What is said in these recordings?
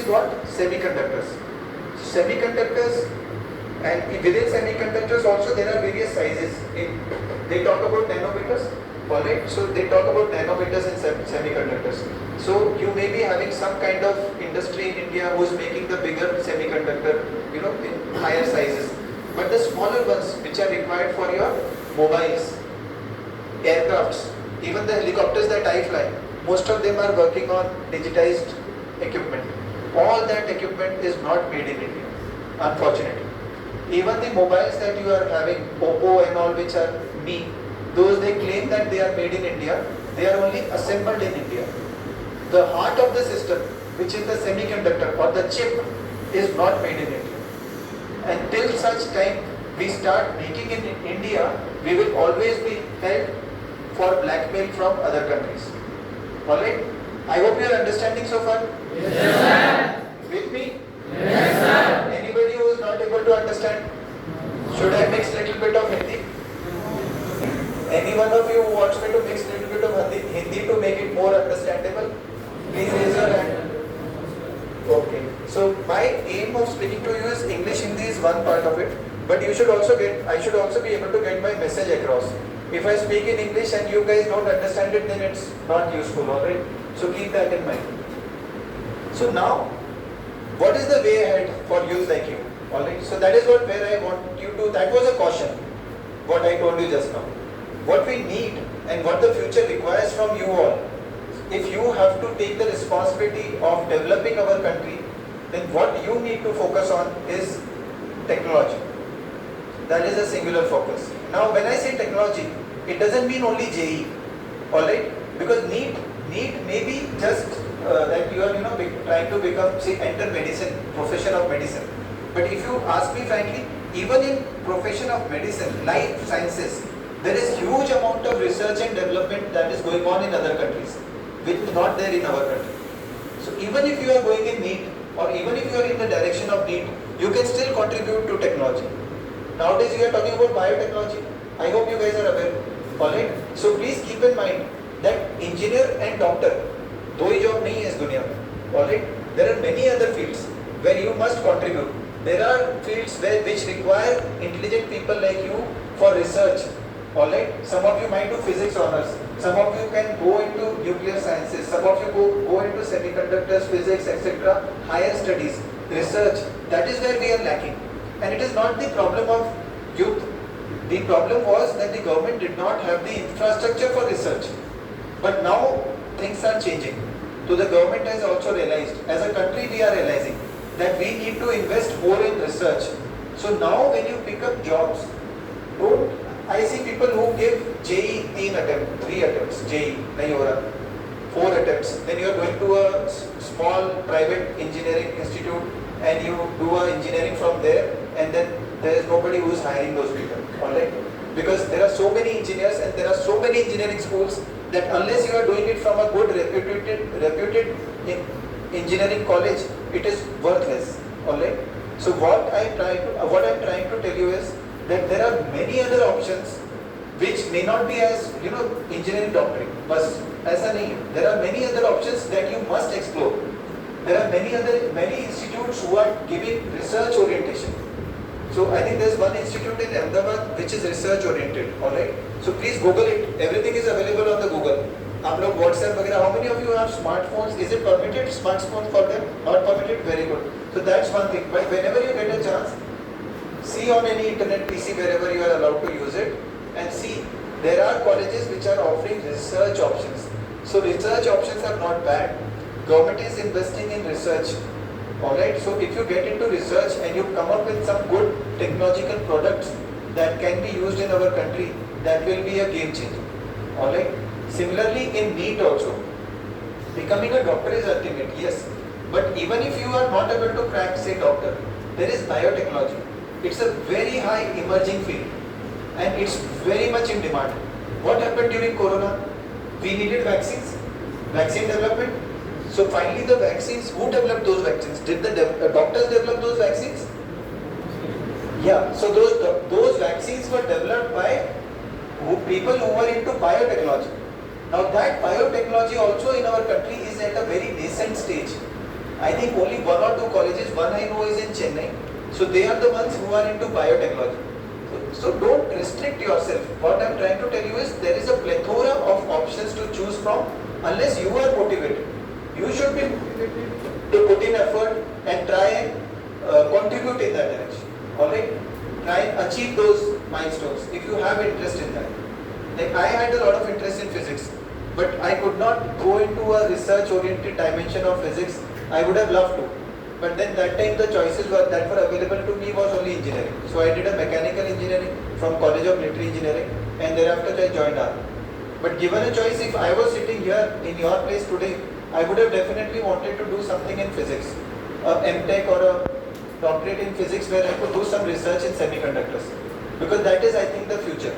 what? Semiconductors. Semiconductors, and within semiconductors also there are various sizes. They talk about nanometers, alright? So they talk about nanometers in semiconductors. So you may be having some kind of industry in India who is making the bigger semiconductor, in higher sizes. But the smaller ones which are required for your mobiles, aircrafts, even the helicopters that I fly, most of them are working on digitized equipment. All that equipment is not made in India, unfortunately. Even the mobiles that you are having, Oppo and all, which are those they claim that they are made in India, they are only assembled in India. The heart of the system, which is the semiconductor or the chip, is not made in India. Until such time we start making in India, we will always be held for blackmail from other countries. Alright? I hope you are understanding so far? Yes, sir. With me? Yes, sir. Anybody who is not able to understand? Should I mix little bit of Hindi? Any one of you who wants me to mix little bit of Hindi to make it more understandable? Please raise your hand. Okay. So my aim of speaking to you is English Hindi is one part of it, but I should also be able to get my message across. If I speak in English and you guys don't understand it, then it's not useful, alright? So keep that in mind. So now, what is the way ahead for youth like you? Alright, so that is where I want you to, that was a caution, what I told you just now. What we need and what the future requires from you all, if you have to take the responsibility of developing our country, then what you need to focus on is technology. That is a singular focus. Now when I say technology, it doesn't mean only JE, alright? Because NEET may be just that you are trying to become, enter medicine, profession of medicine. But if you ask me frankly, even in profession of medicine, life sciences, there is huge amount of research and development that is going on in other countries, which is not there in our country. So even if you are going in NEET, or even if you are in the direction of NEET, you can still contribute to technology. Nowadays we are talking about biotechnology. I hope you guys are aware. Alright? So please keep in mind that engineer and doctor, दो ही job नहीं है इस दुनिया में. Alright? There are many other fields where you must contribute. There are fields which require intelligent people like you for research. Alright? Some of you might do physics honors. Some of you can go into nuclear sciences. Some of you go into semiconductors, physics, etc. Higher studies, research. That is where we are lacking. And it is not the problem of youth. The problem was that the government did not have the infrastructure for research. But now things are changing. So the government has also realized, as a country we are realizing that we need to invest more in research. So now when you pick up jobs, I see people who give JE 3 attempts, JE, 4 attempts. Then you are going to a small private engineering institute and you do engineering from there, and then there is nobody who is hiring those people, alright? Because there are so many engineers and there are so many engineering schools that unless you are doing it from a good reputed engineering college, it is worthless, alright? So what I'm trying to tell you is that there are many other options which may not be as engineering doctorate, but ऐसा नहीं है. There are many other options that you must explore. There are many institutes who are giving research orientation. So I think there is one institute in Agnipath which is research oriented, alright? So please Google it. Everything is available on the Google. आप लोग WhatsApp वगैरह, how many of you have smartphones? Is it permitted smartphone for them? Not permitted? Very good. So that's one thing. But whenever you get a chance, see on any internet PC wherever you are allowed to use it, and see there are colleges which are offering research options. So research options are not bad. Government is investing in research. Alright, so if you get into research and you come up with some good technological products that can be used in our country, that will be a game changer. Alright, similarly in NEET also, becoming a doctor is ultimate, yes. But even if you are not able to crack, say doctor, there is biotechnology. It's a very high emerging field and it's very much in demand. What happened during Corona? We needed vaccines, vaccine development. So finally the vaccines, who developed those vaccines? Did the doctors develop those vaccines? Yeah, so those vaccines were developed by people who were into biotechnology. Now that biotechnology also in our country is at a very nascent stage. I think only one or two colleges, one I know is in Chennai. So they are the ones who are into biotechnology. So don't restrict yourself. What I'm trying to tell you is there is a plethora of options to choose from unless you are motivated. You should be motivated to put in effort and try and contribute in that direction. Alright? Try and achieve those milestones if you have interest in that. Like I had a lot of interest in physics, but I could not go into a research oriented dimension of physics. I would have loved to. But then that time the choices that were available to me was only engineering. So I did a mechanical engineering from College of Military Engineering and thereafter I joined army. But given a choice, if I was sitting here in your place today, I would have definitely wanted to do something in physics. A MTech or a doctorate in physics where I could do some research in semiconductors. Because that is, I think, the future.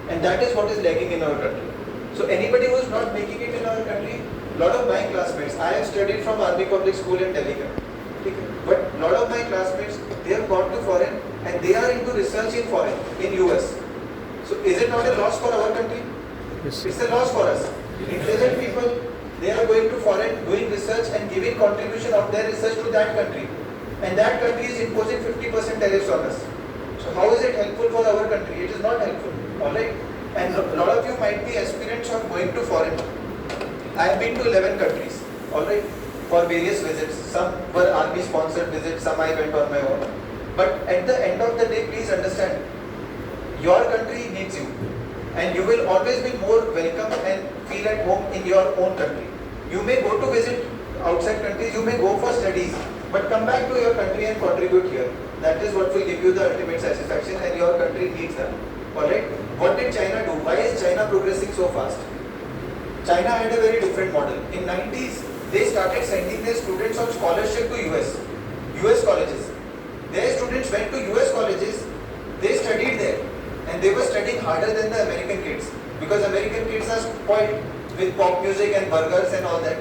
And that is what is lagging in our country. So anybody who is not making it in our country, a lot of my classmates, I have studied from Army Public School in Delhi. But a lot of my classmates, they have gone to foreign and they are into research in foreign, in US. So is it not a loss for our country? Yes. It's a loss for us. Intelligent people, they are going to foreign, doing research and giving contribution of their research to that country. And that country is imposing 50% tariffs on us. So how is it helpful for our country? It is not helpful. Alright? And a lot of you might be aspirants of going to foreign. I have been to 11 countries. Alright? For various visits. Some were army sponsored visits, some I went on my own. But at the end of the day, please understand, your country needs you. And you will always be more welcome and feel at home in your own country. You may go to visit outside countries, you may go for studies, but come back to your country and contribute here. That is what will give you the ultimate satisfaction and your country needs that. Alright? What did China do? Why is China progressing so fast? China had a very different model. In 90s, they started sending their students on scholarship to US colleges. Their students went to US colleges, they studied there and they were studying harder than the American kids because American kids are spoiled with pop music and burgers and all that.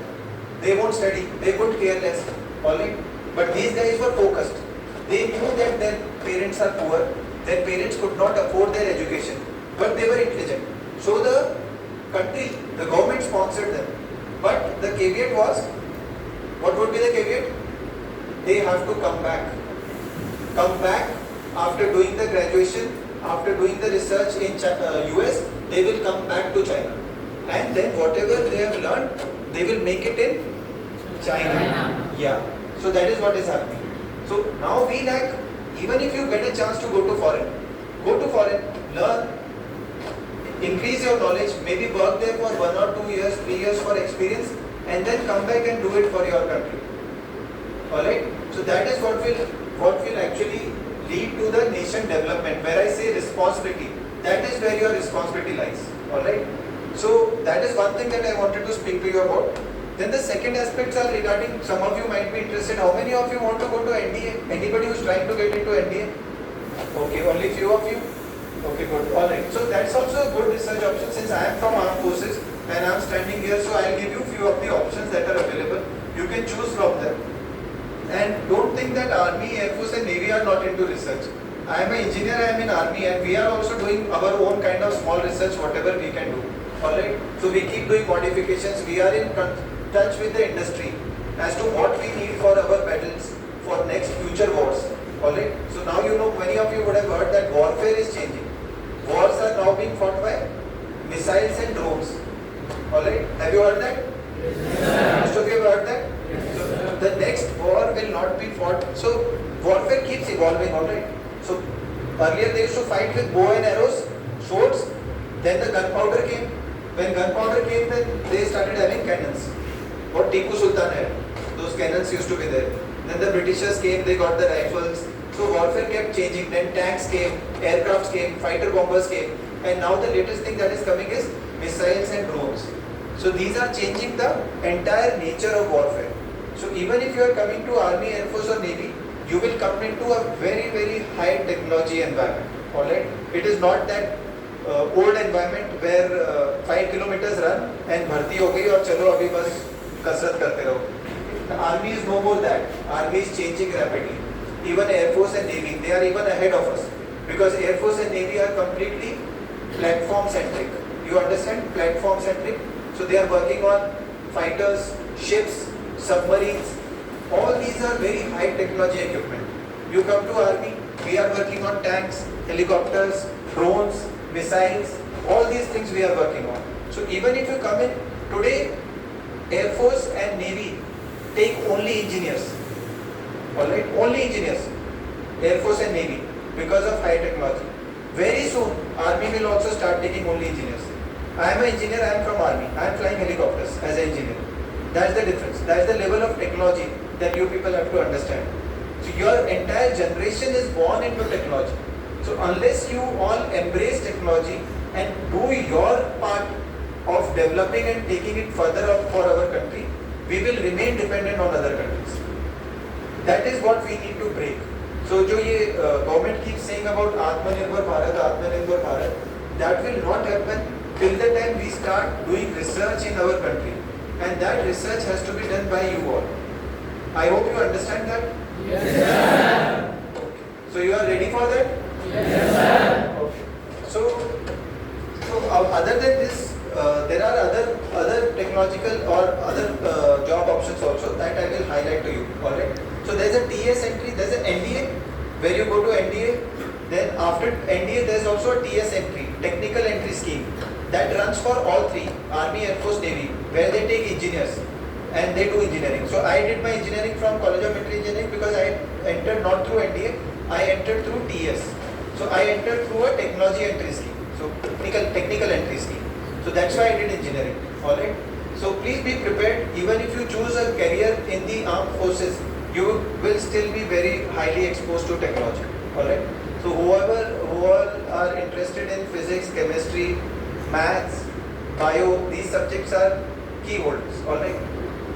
They won't study, they could care less. Alright? But these guys were focused. They knew that their parents are poor, their parents could not afford their education, but they were intelligent. So the country, the government sponsored them. But the caveat was, what would be the caveat? They have to come back. Come back after doing the graduation, after doing the research in US, they will come back to China. And then whatever they have learned, they will make it in China. Yeah. So that is what is happening. So now we lack, even if you get a chance to go to foreign, learn, increase your knowledge, maybe work there for 1 or 2 years, 3 years for experience, and then come back and do it for your country. Alright? So that is what will actually lead to the nation development. Where I say responsibility, that is where your responsibility lies. Alright? So that is one thing that I wanted to speak to you about. Then the second aspects are regarding, some of you might be interested, how many of you want to go to NDA? Anybody who is trying to get into NDA? Okay, only few of you? Okay, good. Alright. So that's also a good research option since I am from armed forces and I am standing here, so I will give you few of the options that are available. You can choose from them. And don't think that Army, Air Force and Navy are not into research. I am an engineer, I am in Army and we are also doing our own kind of small research, whatever we can do. Alright. So we keep doing modifications. We are in touch with the industry as to what we need for our battles for next future wars. Alright. So now you know, many of you would have heard that warfare is changing. Wars are now being fought by missiles and drones. Alright, have you heard that? Yes, most of you have heard that? Yes, so the next war will not be fought. So warfare keeps evolving, alright? So earlier they used to fight with bow and arrows, swords, then the gunpowder came. When gunpowder came, then they started having cannons. What Tipu Sultan had, those cannons used to be there. Then the Britishers came, they got the rifles. So warfare kept changing, then tanks came, aircrafts came, fighter bombers came, and now the latest thing that is coming is missiles and drones. So these are changing the entire nature of warfare. So even if you are coming to Army, Air Force or Navy, you will come into a very, very high technology environment. Alright? It is not that old environment where 5 kilometers run and bharti ho gayi aur chalo abhi bas kasrat karte raho. The Army is no more that. Army is changing rapidly. Even Air Force and Navy, they are even ahead of us. Because Air Force and Navy are completely platform centric. You understand? Platform centric. So they are working on fighters, ships, submarines, All these are very high technology equipment. You come to army, we are working on tanks, helicopters, drones, missiles, all these things we are working on. So even if you come in today, Air Force and Navy take only engineers. Alright, only engineers. Air Force and Navy because of high technology. Very soon, Army will also start taking only engineers. I am an engineer, I am from Army. I am flying helicopters as an engineer. That's the difference. That's the level of technology that you people have to understand. So your entire generation is born into technology. So unless you all embrace technology and do your part of developing and taking it further up for our country, we will remain dependent on other countries. That is what we need to break. So जो ये government keeps saying about Atmanirbhar Bharat, that will not happen till the time we start doing research in our country, and that research has to be done by you all. I hope you understand that. Yes, sir. Okay. So you are ready for that? Yes, sir. Okay. So other than this, there are other technological or other job options also that I will highlight to you. Alright. So there is a TS entry, there is an NDA where you go to NDA. Then after NDA, there is also a TS entry, technical entry scheme, that runs for all three: Army, Air Force, Navy, where they take engineers and they do engineering. So I did my engineering from College of Military Engineering because I entered not through NDA, I entered through TS. So I entered through a technology entry scheme, so technical entry scheme. So that's why I did engineering. Alright. So please be prepared. Even if you choose a career in the armed forces, you will still be very highly exposed to technology. Alright. So who all are interested in physics, chemistry, maths, bio, these subjects are keywords. Alright.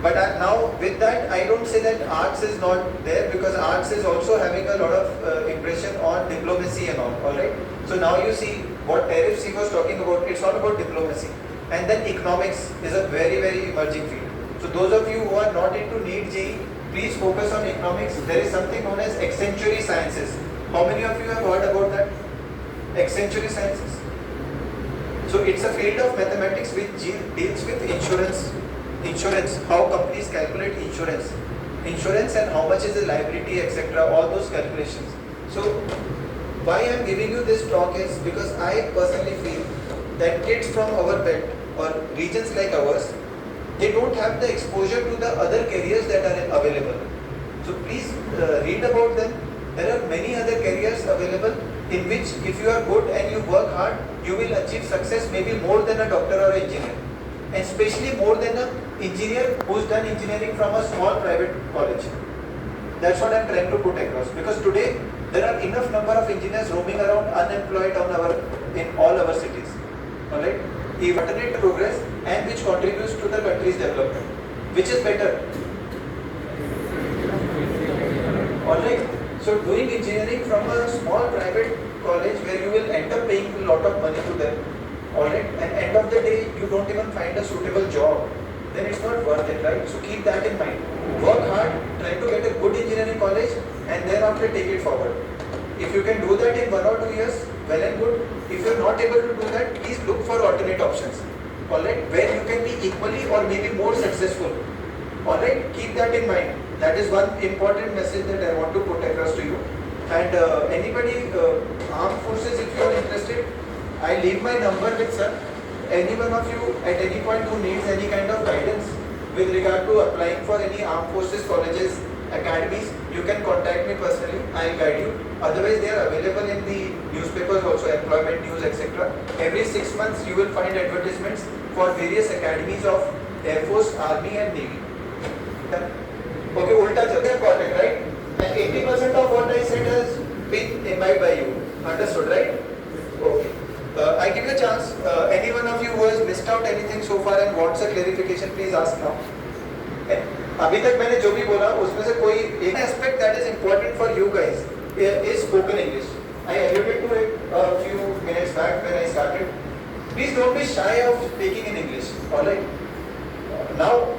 But now with that, I don't say that arts is not there, because arts is also having a lot of impression on diplomacy and all. Alright. So now you see what tariffs he was talking about, it's all about diplomacy. And then economics is a very, very emerging field. So those of you who are not into NEET JEE, please focus on economics. There is something known as Accentuary Sciences. How many of you have heard about that? Accentuary Sciences. So it's a field of mathematics which deals with insurance, how companies calculate insurance and how much is the liability, etc. All those calculations. So why I am giving you this talk is because I personally feel that kids from our belt or regions like ours, they don't have the exposure to the other careers that are available. So please read about them. There are many other careers available in which if you are good and you work hard, you will achieve success maybe more than a doctor or an engineer. And especially more than an engineer who's done engineering from a small private college. That's what I'm trying to put across. Because today, there are enough number of engineers roaming around unemployed in all our cities. Alright? If alternate progress and which contributes to the country's development. Which is better? Alright? So doing engineering from a small private college where you will end up paying a lot of money to them. Alright? And end of the day, you don't even find a suitable job. Then it's not worth it, right? So keep that in mind. Work hard, try to get a good engineering college, and then after take it forward. If you can do that in 1 or 2 years, well and good. If you're not able to do that, please look for alternate options. Alright, where you can be equally or maybe more successful. Alright, keep that in mind. That is one important message that I want to put across to you. And anybody, armed forces, if you are interested, I leave my number with sir. Any one of you at any point who needs any kind of guidance with regard to applying for any armed forces colleges, academies, you can contact me personally. I will guide you. Otherwise, they are available in the newspapers also, employment news, etc. Every 6 months, you will find advertisements for various academies of Air Force, Army, and Navy. Okay, ulta chakra got it, right? And 80% of what I said has been imbibed by you. Understood, right? Okay. I give you a chance. Any one of you who has missed out anything so far and wants a clarification, please ask now. अभी तक मैंने जो भी बोला उसमें से कोई एक aspect that is important for you guys is spoken English. I alluded to it a few minutes back when I started. Please don't be shy of speaking in English. Alright. Now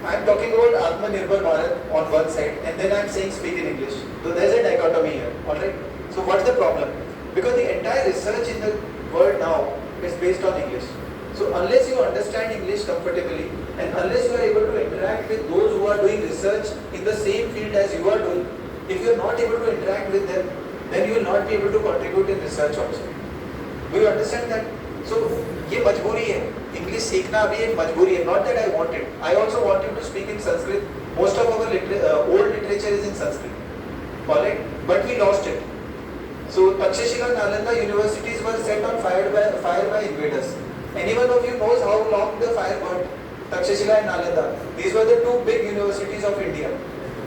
I'm talking about Atmanirbhar Bharat on one side, and then I'm saying speak in English. So there's a dichotomy here. Alright. So what's the problem? Because the entire research in the world now is based on English. So unless you understand English comfortably and unless you are able to interact with those who are doing research in the same field as you are doing, if you are not able to interact with them, then you will not be able to contribute in research also. Do you understand that? So ये मजबूरी है. English सीखना अभी एक मजबूरी है. Not that I want it. I also want you to speak in Sanskrit. Most of our old literature is in Sanskrit. Alright, but we lost it. So Takshashila and Nalanda universities were set on fire by invaders. Anyone of you knows how long the fire burned? Takshashila and Nalanda. These were the two big universities of India.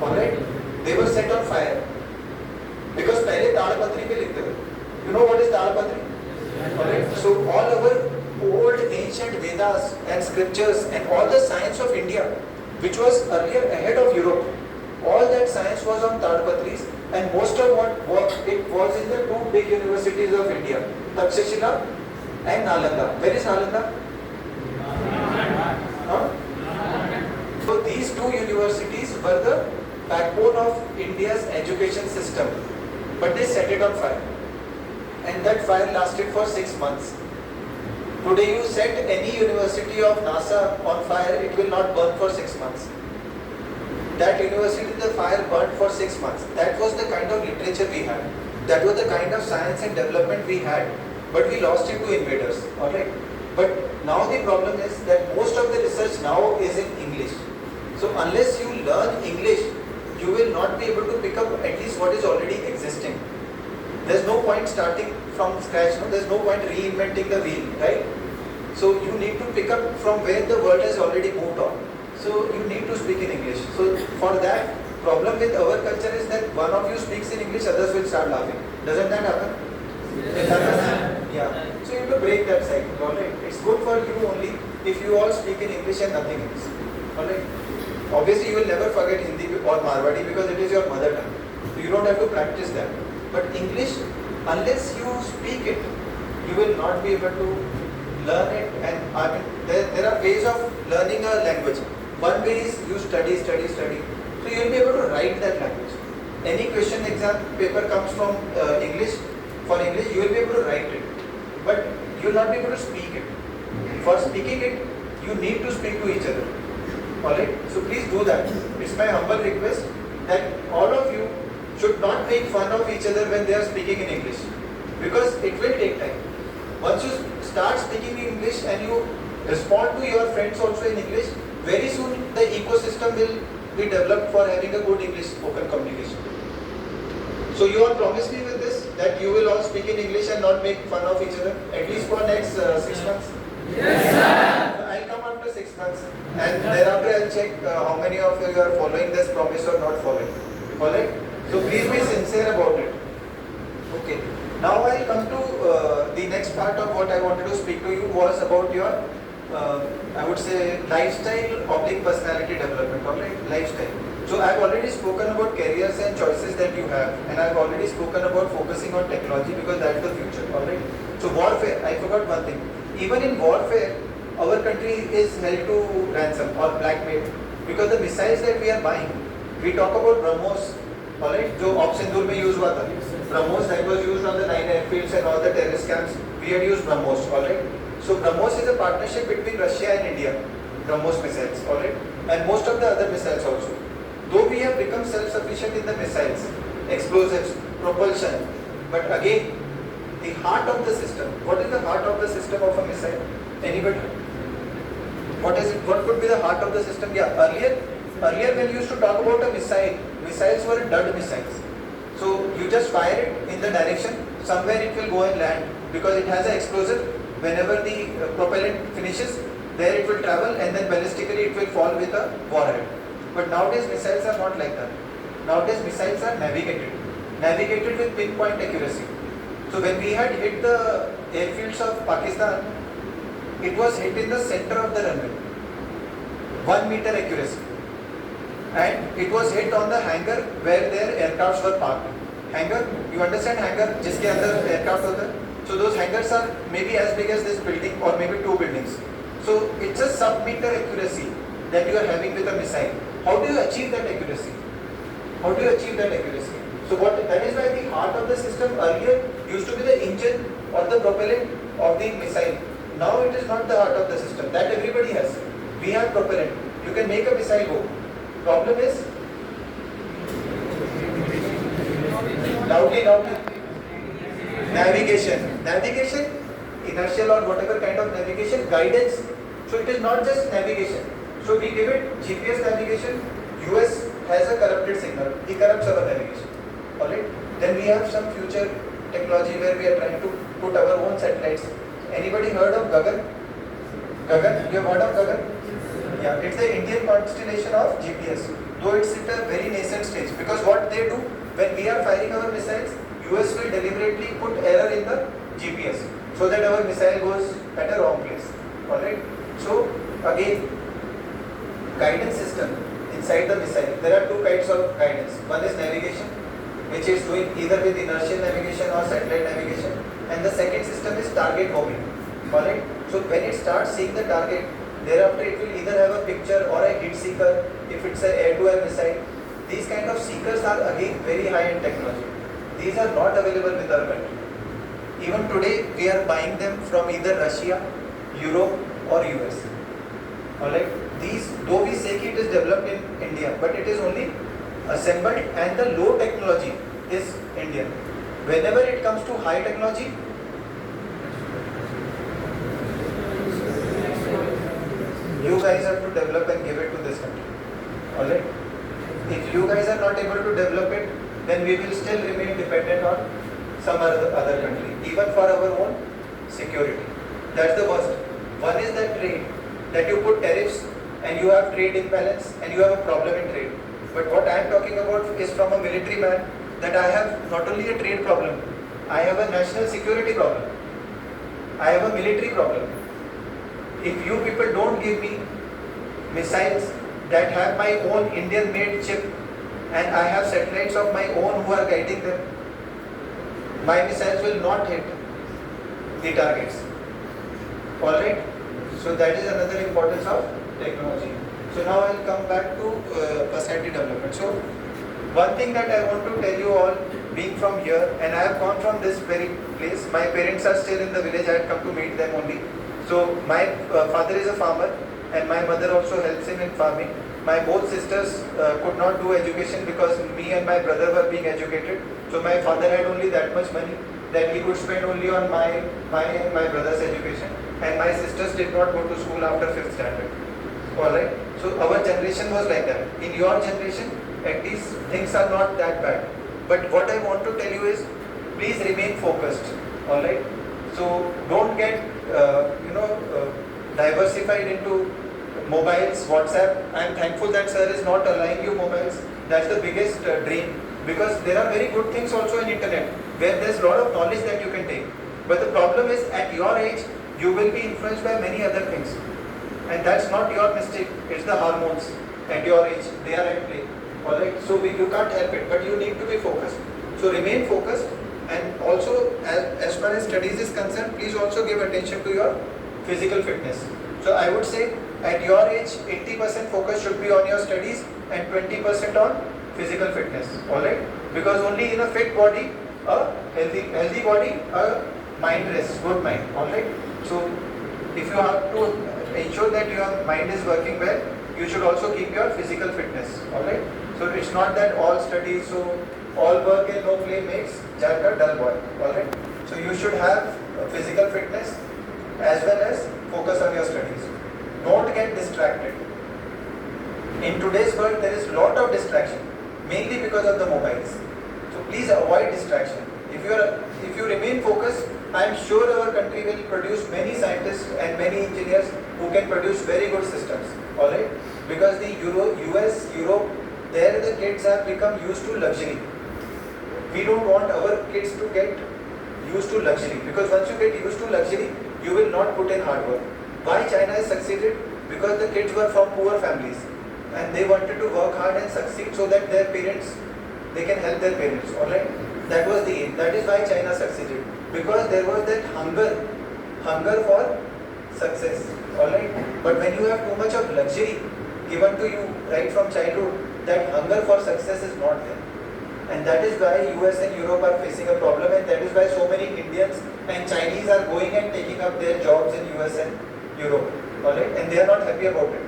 Alright, they were set on fire because पहले ताड़पत्री पे लिखते थे. You know what is ताड़पत्री? Alright, so all our old ancient Vedas and scriptures and all the science of India, which was earlier ahead of Europe, all that science was on Tadpatris, and most of what it was in the two big universities of India, Takshashila and Nalanda. Where is Nalanda? Huh? So these two universities were the backbone of India's education system, but they set it on fire, and that fire lasted for 6 months. Today you set any university of NASA on fire, it will not burn for 6 months. That university, the fire burned for 6 months. That was the kind of literature we had. That was the kind of science and development we had. But we lost it to invaders. Alright? But now the problem is that most of the research now is in English. So unless you learn English, you will not be able to pick up at least what is already existing. There's no point starting from scratch. No? There's no point reinventing the wheel. Right? So you need to pick up from where the world has already moved on. So you need to speak in English. So for that, problem with our culture is that one of you speaks in English, others will start laughing. Doesn't that happen? It happens. Yeah. So you have to break that cycle. Alright. It's good for you only if you all speak in English and nothing else. Alright. Obviously you will never forget Hindi or Marwadi because it is your mother tongue. So you don't have to practice that. But English, unless you speak it, you will not be able to learn it. And I mean, there are ways of learning a language. One way is you study. So you will be able to write that language. Any question exam paper comes from English, for English, you will be able to write it. But you will not be able to speak it. For speaking it, you need to speak to each other. Alright? So please do that. It's my humble request that all of you should not make fun of each other when they are speaking in English. Because it will take time. Once you start speaking English and you respond to your friends also in English, very soon the ecosystem will be developed for having a good English spoken communication. So you all promise me with this that you will all speak in English and not make fun of each other at least for next 6 months? Yes, sir. I'll come after 6 months and thereafter I'll check how many of you are following this promise or not following. Alright? So please be sincere about it. Okay. Now I'll come to the next part of what I wanted to speak to you was about your I would say lifestyle / personality development. Alright, lifestyle. So I've already spoken about careers and choices that you have, and I've already spoken about focusing on technology because that's the future. Alright. So warfare, I forgot one thing. Even in warfare, our country is held to ransom or blackmail because the missiles that we are buying, we talk about BrahMos. Alright, जो Op-Sindoor में use हुआ था. BrahMos that was used on the 9 airfields and all the terrorist camps. We had used BrahMos. Alright. So BrahMos is a partnership between Russia and India, BrahMos missiles, alright, and most of the other missiles also. Though we have become self-sufficient in the missiles, explosives, propulsion, but again, the heart of the system. What is the heart of the system of a missile? Anybody? What is it? What could be the heart of the system? Yeah, earlier when you used to talk about a missile, missiles were dud missiles. So you just fire it in the direction, somewhere it will go and land because it has an explosive. Whenever the propellant finishes, there it will travel and then ballistically it will fall with a warhead. But nowadays missiles are not like that. Nowadays missiles are navigated with pinpoint accuracy. So when we had hit the airfields of Pakistan, it was hit in the center of the runway. 1 meter accuracy. And it was hit on the hangar where their aircrafts were parked. Hangar, you understand hangar? जिसके अंदर aircraft होता है? So those hangars are maybe as big as this building or maybe 2 buildings. So it's a sub-meter accuracy that you are having with a missile. How do you achieve that accuracy? How do you achieve that accuracy? So that is why the heart of the system earlier used to be the engine or the propellant of the missile. now it is not the heart of the system. That everybody has. We have propellant. You can make a missile go. Problem is, loudly, navigation, inertial or whatever kind of navigation, guidance. So it is not just navigation. So we give it GPS navigation. US has a corrupted signal. He corrupts our navigation. Alright. Then we have some future technology where we are trying to put our own satellites. Anybody heard of Gagan? Gagan? You have heard of Gagan? Yeah, it's the Indian constellation of GPS. Though it's at a very nascent stage. Because what they do, when we are firing our missiles, US will deliberately put error in the GPS so that our missile goes at a wrong place. Alright? So, again, guidance system inside the missile. There are two kinds of guidance. One is navigation, which is doing either with inertial navigation or satellite navigation. And the second system is target homing. Alright? So, when it starts seeing the target, thereafter it will either have a picture or a heat seeker if it's an air-to-air missile. These kind of seekers are again very high in technology. These are not available with our country. Even today we are buying them from either Russia, Europe or US. Alright. These, though we say it is developed in India, but it is only assembled and the low technology is Indian. Whenever it comes to high technology, you guys have to develop and give it to this country. Alright? If you guys are not able to develop it, then we will still remain dependent on some other country, even for our own security. That's the worst. One is that trade, that you put tariffs and you have trade imbalance and you have a problem in trade. But what I am talking about is from a military man, that I have not only a trade problem, I have a national security problem. I have a military problem. If you people don't give me missiles that have my own Indian made chip and I have satellites of my own who are guiding them, my missiles will not hit the targets. Alright? So that is another importance of technology. So now I will come back to personality development. So one thing that I want to tell you all, being from here, and I have gone from this very place, my parents are still in the village, I had come to meet them only. So my father is a farmer and my mother also helps him in farming. My both sisters could not do education because me and my brother were being educated. So my father had only that much money that he could spend only on my and my brother's education. And my sisters did not go to school after 5th standard. Alright. So our generation was like that. In your generation, at least things are not that bad. But what I want to tell you is, please remain focused. Alright. So don't get diversified into mobiles, WhatsApp. I am thankful that sir is not allowing you mobiles. That's the biggest dream, because there are very good things also in internet where there's a lot of knowledge that you can take. But the problem is, at your age, you will be influenced by many other things. And that's not your mistake, it's the hormones at your age, they are at play. Alright, so you can't help it, but you need to be focused. So remain focused, and also as far as studies is concerned, please also give attention to your physical fitness. So I would say at your age, 80% focus should be on your studies and 20% on physical fitness. Alright, because only in a fit body, a healthy body, a mind rests, good mind. Alright, so if you have to ensure that your mind is working well, you should also keep your physical fitness. Alright, so it's not that all studies, so all work and no play makes Jack a dull boy. Alright, so you should have physical fitness as well as focus on your studies. Don't get distracted. In today's world, there is a lot of distraction, mainly because of the mobiles. So please avoid distraction. If you remain focused, I am sure our country will produce many scientists and many engineers who can produce very good systems. Alright? Because the US, Europe, there the kids have become used to luxury. We don't want our kids to get used to luxury, because once you get used to luxury, you will not put in hard work. Why China has succeeded? Because the kids were from poor families and they wanted to work hard and succeed so that they can help their parents. Alright? That was the aim. That is why China succeeded. Because there was that hunger for success. Alright? But when you have too much of luxury given to you right from childhood, that hunger for success is not there. And that is why US and Europe are facing a problem, and that is why so many Indians and Chinese are going and taking up their jobs in US and Europe. Alright? And they are not happy about it.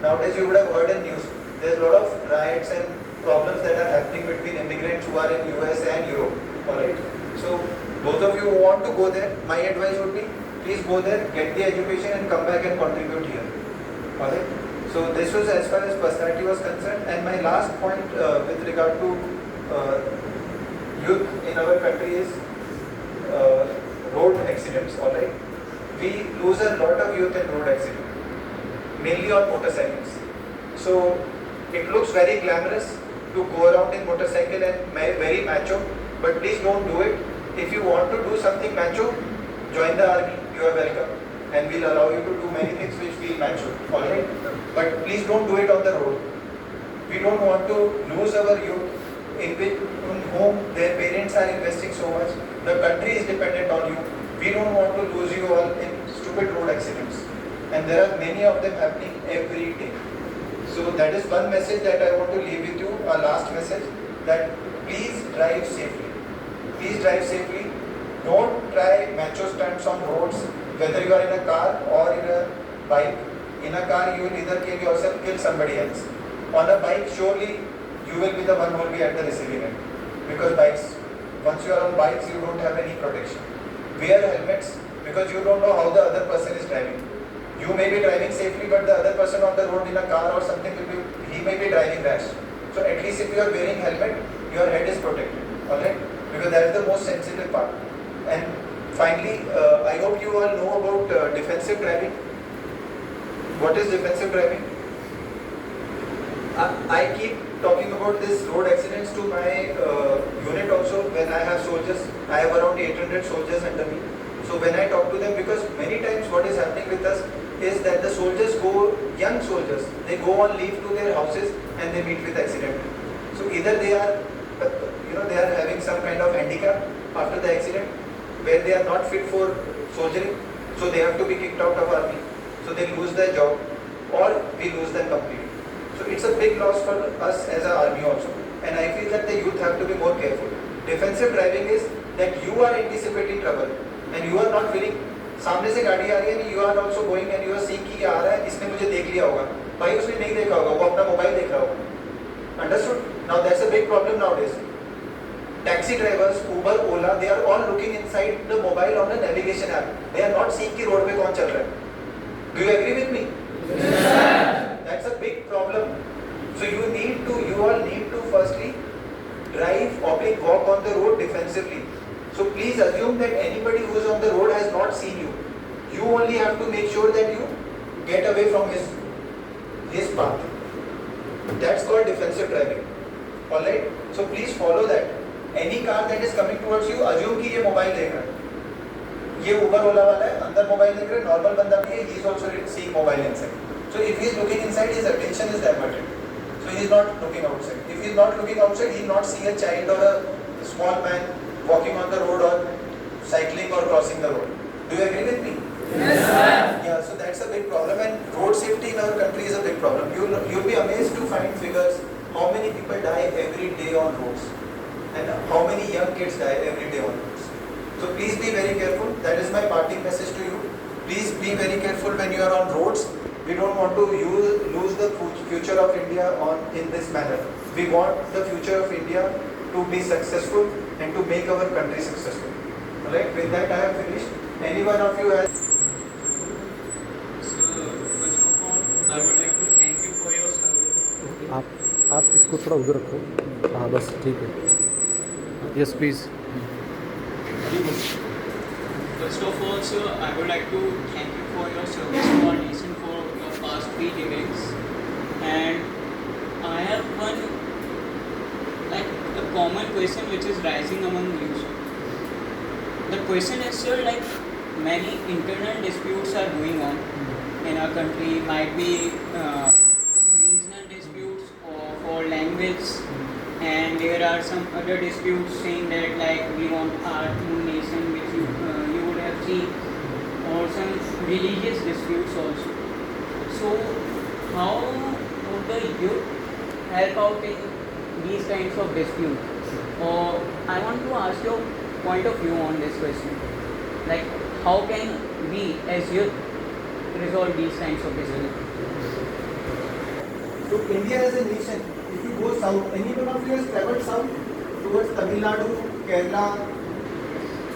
Nowadays you would have heard in news, there's a lot of riots and problems that are happening between immigrants who are in US and Europe. Alright? So those of you who want to go there, my advice would be, please go there, get the education and come back and contribute here. Alright? So this was as far as personality was concerned. And my last point with regard to youth in our country is road accidents. Alright? We lose a lot of youth in road accidents, mainly on motorcycles. So it looks very glamorous to go around in motorcycle and very macho, but please don't do it. If you want to do something macho, join the army, you are welcome, and we'll allow you to do many things which feel macho. Alright? But please don't do it on the road. We don't want to lose our youth in whom their parents are investing so much. The country is dependent on you. We don't want to lose you all in stupid road accidents. And there are many of them happening every day. So that is one message that I want to leave with you, a last message, that please drive safely. Please drive safely. Don't try macho stunts on roads, whether you are in a car or in a bike. In a car, you will either kill yourself, kill somebody else. On a bike, surely you will be the one who will be at the receiving end. Because bikes, once you are on bikes, you don't have any protection. Wear helmets because you don't know how the other person is driving. You may be driving safely, but the other person on the road in a car or something he may be driving rash. So at least if you are wearing helmet, your head is protected. Alright? Because that is the most sensitive part. And finally, I hope you all know about defensive driving. What is defensive driving? I keep talking about this road accidents to my unit also when I have soldiers. I have around 800 soldiers under me. So when I talk to them, because many times what is happening with us is that the soldiers go, young soldiers, they go on leave to their houses and they meet with accident. So either they are, they are having some kind of handicap after the accident where they are not fit for soldiering, so they have to be kicked out of army. So they lose their job or we lose them completely. So it's a big loss for us as an army also. And I feel that the youth have to be more careful. Defensive driving is that you are anticipating trouble and you are not willing. सामने से गाड़ी आ रही है, you are also going and you are seeing कि ये आ रहा है, इसने मुझे देख लिया होगा. भाई उसने नहीं देखा होगा, वो अपना मोबाइल देख रहा होगा. Understood? Now that's a big problem nowadays. Taxi drivers, Uber, Ola, they are all looking inside the mobile on the navigation app. They are not seeing कि road पे कौन चल रहा है. Do you agree with me? Yes. That's a big problem. So you all need to firstly drive or walk on the road defensively. So please assume that anybody who is on the road has not seen you. You only have to make sure that you get away from his path. That's called defensive driving. Alright? So please follow that. Any car that is coming towards you, assume कि ये mobile देख रहा है. ये Uber Ola वाला है, अंदर mobile देख रहा है, नॉर्मल बंदा भी है, he is also seeing mobile inside. So if he is looking inside, his attention is diverted. So he is not looking outside. If he is not looking outside, he will not see a child or a small man walking on the road or cycling or crossing the road. Do you agree with me? Yes, sir. Yeah, so that's a big problem, and road safety in our country is a big problem. You'll be amazed to find figures how many people die every day on roads and how many young kids die every day on roads. So please be very careful. That is my parting message to you. Please be very careful when you are on roads. We don't want to lose the future of India in this manner. We want the future of India to be successful and to make our country successful. Alright, with that I have finished. Any one of you has? So, first of all, I would like to thank you for your service. आप इसको थोड़ा उधर रखो. हाँ बस ठीक है. Yes please. First of all, sir, I would like to thank you for your service to our nation for your past 3 decades. And I have one, a common question which is rising among you. The question is, sir, many internal disputes are going on in our country. Might be regional disputes or for language, and there are some other disputes saying that we want our own nation, which you would have seen, or some religious disputes also. So how would the youth help out in these kinds of disputes? I want to ask your point of view on this question. Like, how can we as youth resolve these kinds of issues? So India as a nation, if you go south, anyone of you has traveled south towards Tamil Nadu, Kerala,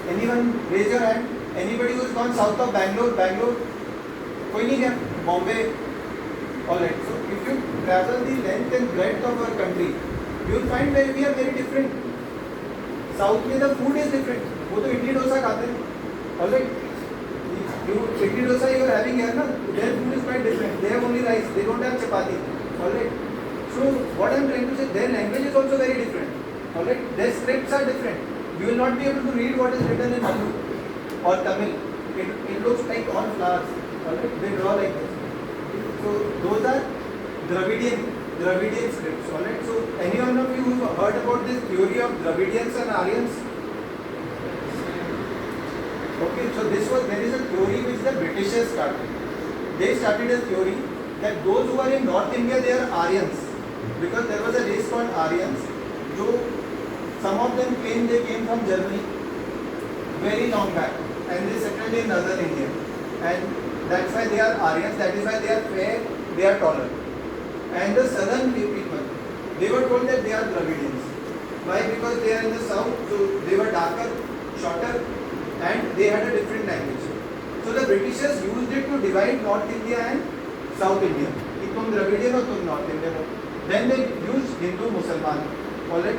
anyone raise your hand? Anybody who's gone south of Bangalore, कोई नहीं गया, Bombay, alright. So if you travel the length and breadth of our country, you will find that we are very different. South में the food is different. वो तो इडली डोसा खाते हैं, alright. You idli dosa you are having here, na? Their food is quite different. They have only rice. They don't have chapati. Alright. So what I am trying to say, their language is also very different. Alright. Their scripts are different. You will not be able to read what is written in Telugu or Tamil. It looks like on flowers. Alright. They draw like this. So those are Dravidian scripts. Alright. So any one of you who heard about this theory of Dravidians and Aryans? Okay, so there is a theory which the Britishers started. They started a theory that those who are in North India, they are Aryans, because there was a race called Aryans. Some of them claim they came from Germany very long back, and they settled in northern India, and that's why they are Aryans. That is why they are fair, they are taller. And the southern people, they were told that they are Dravidians. Why? Because they are in the south, so they were darker, shorter, and they had a different language. So the Britishers used it to divide North India and South India. कि तुम Dravidian हो, तुम North Indian हो. Then they used Hindu, Musliman. Alright.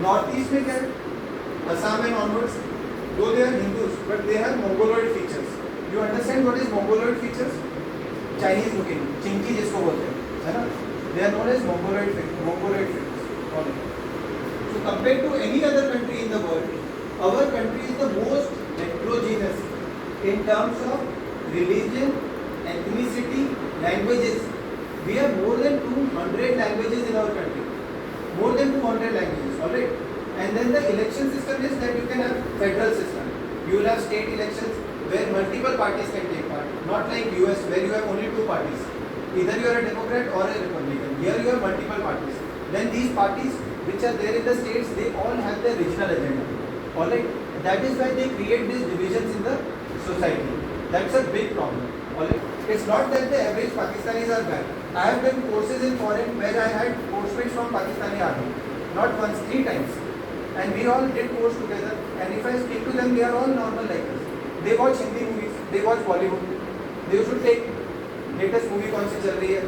Northeast में क्या है? Assam and onwards, though they are Hindus, but they have Mongoloid features. You understand what is Mongoloid features? Chinese looking, Chinky जिसको बोलते हैं, है ना? They are known as Mongoloid features. Alright. So compared to any other country in the world, our country is the most heterogeneous in terms of religion, ethnicity, languages. We have more than 200 languages in our country. More than 200 languages, alright? And then the election system is that you can have federal system. You will have state elections where multiple parties can take part. Not like US where you have only two parties. Either you are a Democrat or a Republican. Here you have multiple parties. Then these parties which are there in the states, they all have their regional agenda. Alright, that is why they create these divisions in the society. That's a big problem. Alright, it's not that the average Pakistanis are bad. I have done courses in foreign where I had coursemates from Pakistani army, not once, 3 times, and we all did course together. And if I speak to them, they are all normal like us. They watch Hindi movies, they watch Bollywood. They should take latest movie कौन सी चल रही है.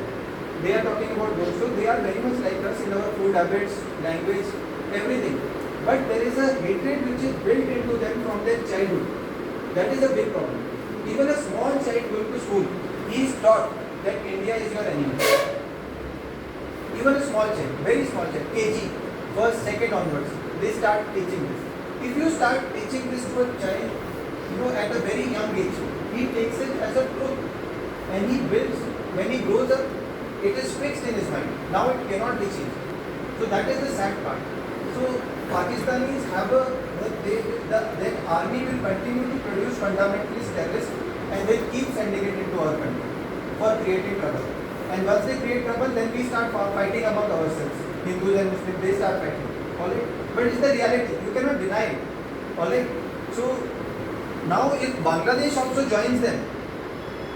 They are talking about those, so they are very much like us in our food habits, language, everything. But there is a hatred which is built into them from their childhood. That is a big problem. Even a small child going to school, he is taught that India is your enemy. Even a small child, very small child, KG, first, second onwards, they start teaching this. If you start teaching this to a child, at a very young age, he takes it as a truth, and he builds. When he grows up, it is fixed in his mind. Now it cannot be changed. So that is the sad part. So Pakistanis have their army will continue to produce fundamentalist terrorists, and they keep sending it into our country for creating trouble. And once they create trouble, then we start fighting among ourselves. Hindus and Muslims, they start fighting. Alright? But it's the reality. You cannot deny it. Alright? So now if Bangladesh also joins them,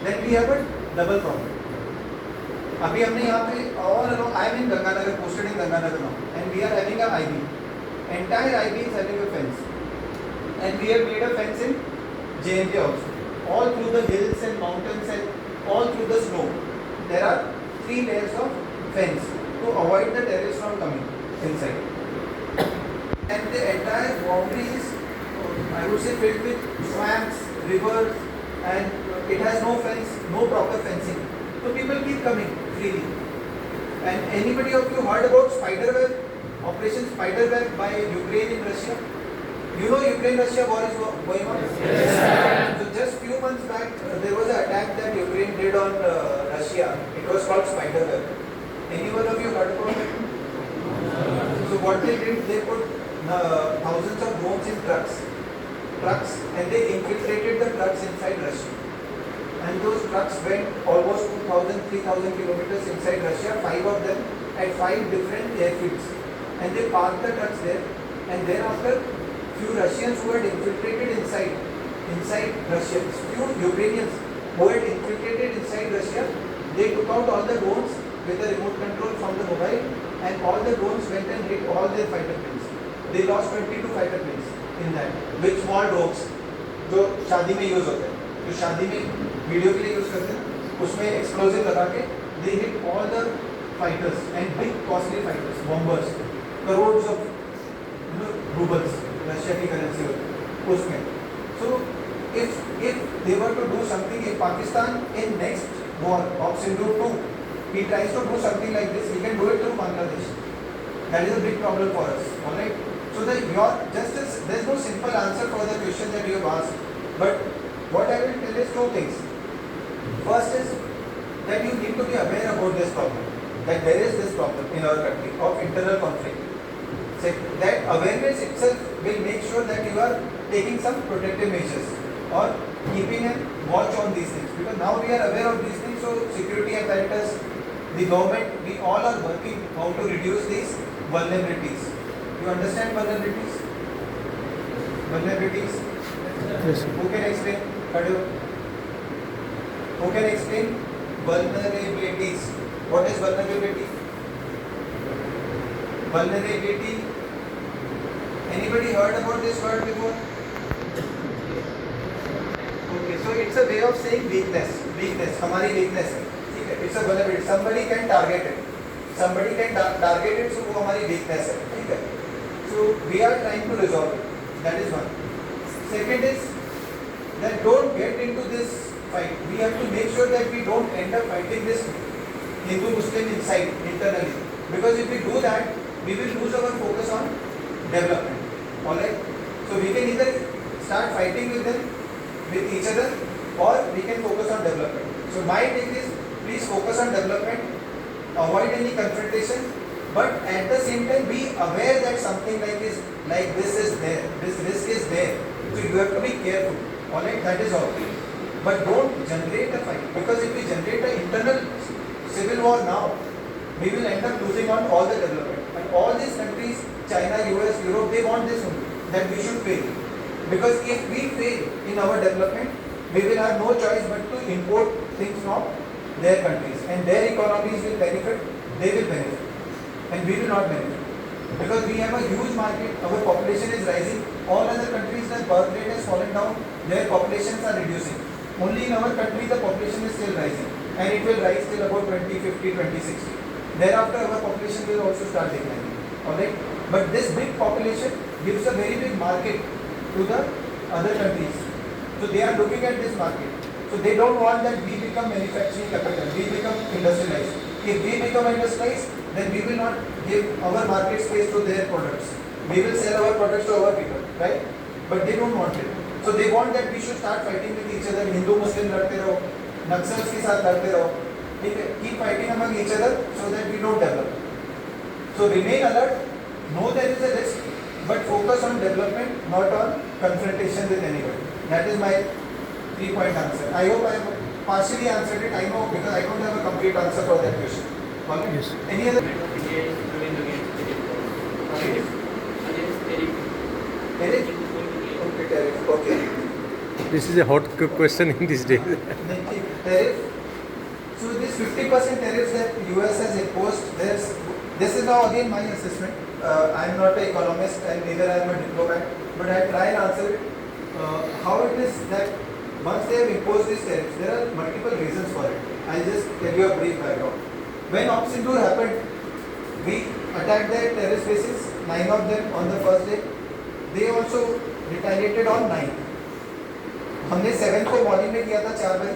then we have a double problem. अभी हमने यहाँ पे all along, I am in Ganganagar, posted in Ganganagar now, and we are having a IB. Entire IB is having a fence, and we have made a fence in JNK also. All through the hills and mountains and all through the snow, there are 3 layers of fence to avoid the terrorists from coming inside. And the entire boundary is, I would say, filled with swamps, rivers, and it has no fence, no proper fencing. So people keep coming freely. And anybody of you heard about Spiderweb, Operation Spiderweb by Ukraine in Russia? You know Ukraine-Russia war is going on? Yes. So just few months back, there was an attack that Ukraine did on Russia. It was called Spiderweb. Any one of you heard about it? So what they did, they put thousands of drones in trucks, and they infiltrated the trucks inside Russia. And those trucks went almost 2,000, 3,000 kilometers inside Russia, 5 of them at 5 different airfields. And they parked the trucks there, and thereafter few Russians who had infiltrated inside Russia, few Ukrainians who had infiltrated inside Russia, they took out all the drones with the remote control from the mobile, and all the drones went and hit all their fighter planes. They lost 22 fighter planes in that, with small drones जो शादी में use होते हैं, जो शादी में video के लिए यूज करते हैं, उसमें एक्सप्लोजिव लगा के they hit all the fighters and big costly fighters, bombers, crores of rubles, Russia की करेंसी होती उसमें. So if they were to do something in Pakistan in next war of Sindhu 2, he tries to do something like this, he can do it through Bangladesh. That is a big problem for us. Alright. So there's no simple answer for the question that you have asked. But what I will tell is two things. First is that you need to be aware about this problem. That there is this problem in our country of internal conflict. Second, that awareness itself will make sure that you are taking some protective measures or keeping a watch on these things. Because now we are aware of these things, so security apparatus, the government, we all are working how to reduce these vulnerabilities. You understand vulnerabilities? Vulnerabilities? Yes, sir. Who can explain? Who can explain vulnerabilities? What is vulnerability? Vulnerability. Anybody heard about this word before? Okay, so it's a way of saying weakness. Weakness. हमारी weakness है. ठीक है. It's a vulnerability. Somebody can target it. Somebody can target it, so वो हमारी weakness है. ठीक है. So we are trying to resolve it. That is one. Second is that don't get into this fight. We have to make sure that we don't end up fighting this Hindu-Muslim inside, internally. Because if we do that, we will lose our focus on development. Alright? So we can either start fighting with them, with each other, or we can focus on development. So my thing is, please focus on development, avoid any confrontation, but at the same time be aware that something like this is there, this risk is there. So you have to be careful. Alright, that is all. But don't generate a fight, because if we generate an internal civil war now, we will end up losing on all the development. And all these countries, China, US, Europe, they want this only, that we should fail. Because if we fail in our development, we will have no choice but to import things from their countries. And their economies will benefit, they will benefit. And we will not benefit. Because we have a huge market, our population is rising. All other countries, their birth rate has fallen down, their populations are reducing. Only in our country, the population is still rising. And it will rise till about 2050, 2060. Thereafter, our population will also start declining. Alright? But this big population gives a very big market to the other countries. So they are looking at this market. So they don't want that we become manufacturing capital, we become industrialized. If we become industrialized, then we will not give our market space to their products. We will sell our products to our people, right? But they don't want it. So they want that we should start fighting with each other. Hindu-Muslim लड़ते रहो, Naxals के साथ लड़ते रहो. ठीक है? Keep fighting among each other so that we don't develop. So remain alert. Know there is a risk, but focus on development, not on confrontation with anybody. That is my 3-point answer. I hope I have partially answered it. I know because I don't have a complete answer for that question. Okay? Yes. Any other? Tariff? Okay, tariff. Okay. This is a hot question in these days. Tariff. So this 50% tariffs that US has imposed, this is now again my assessment. I am not an economist and neither I am a diplomat, but I try and answer it. How it is that once they have imposed these tariffs, there are multiple reasons for it. I'll just tell you a brief background. When Operation Tour happened, we attacked their terrorist bases, 9 of them on the first day. They also retaliated on 9th. हमने 7th को morning में किया था 4 बजे.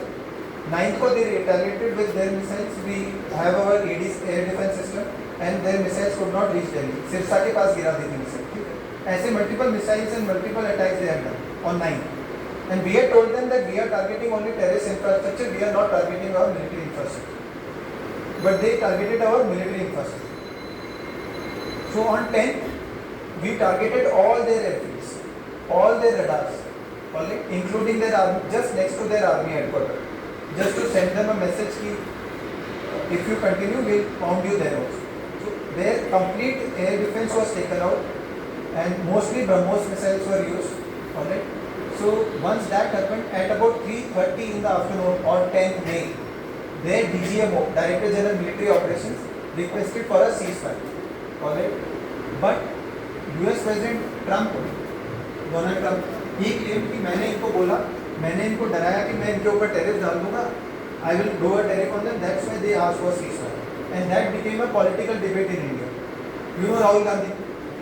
9th को they retaliated with their missiles. We have our AD's air defense system and their missiles could not reach Delhi. Sirsa के पास गिरा दी थी मिसाइल. ऐसे multiple missiles and multiple attacks they have done on 9th. And we had told them that we are targeting only terrorist infrastructure, we are not targeting our military infrastructure. But they targeted our military infrastructure. So on 10th, we targeted all their airfields, all their radars, including their army, just next to their army headquarters, just to send them a message that if you continue, we'll pound you there also. So their complete air defense was taken out. and mostly BrahMos missiles were used. Alright. So once that happened at about 3:30 in the afternoon on 10th May, their DGMO, Director General Military Operations, requested for a ceasefire. Alright. But US President Trump, Donald Trump, he claimed कि मैंने इनको डराया कि मैं इनके ऊपर tariff डाल दूंगा. I will do a tariff on them. That's why they asked for ceasefire, and that became a political debate in India. You know Rahul Gandhi,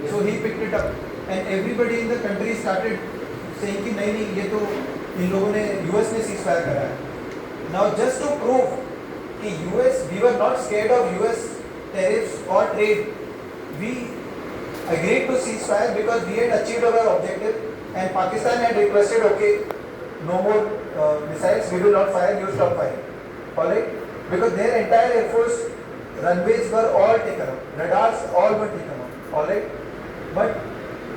so he picked it up, and everybody in the country started saying कि नहीं ये तो इन लोगों ने US ने ceasefire करा है. Now just to prove कि US, we were not scared of US tariffs or trade. We agreed to ceasefire because we had achieved our objective, and Pakistan had requested, okay, no more missiles, we will not fire, you stop firing. Alright? Because their entire air force runways were all taken up, radars all were taken up. Alright? But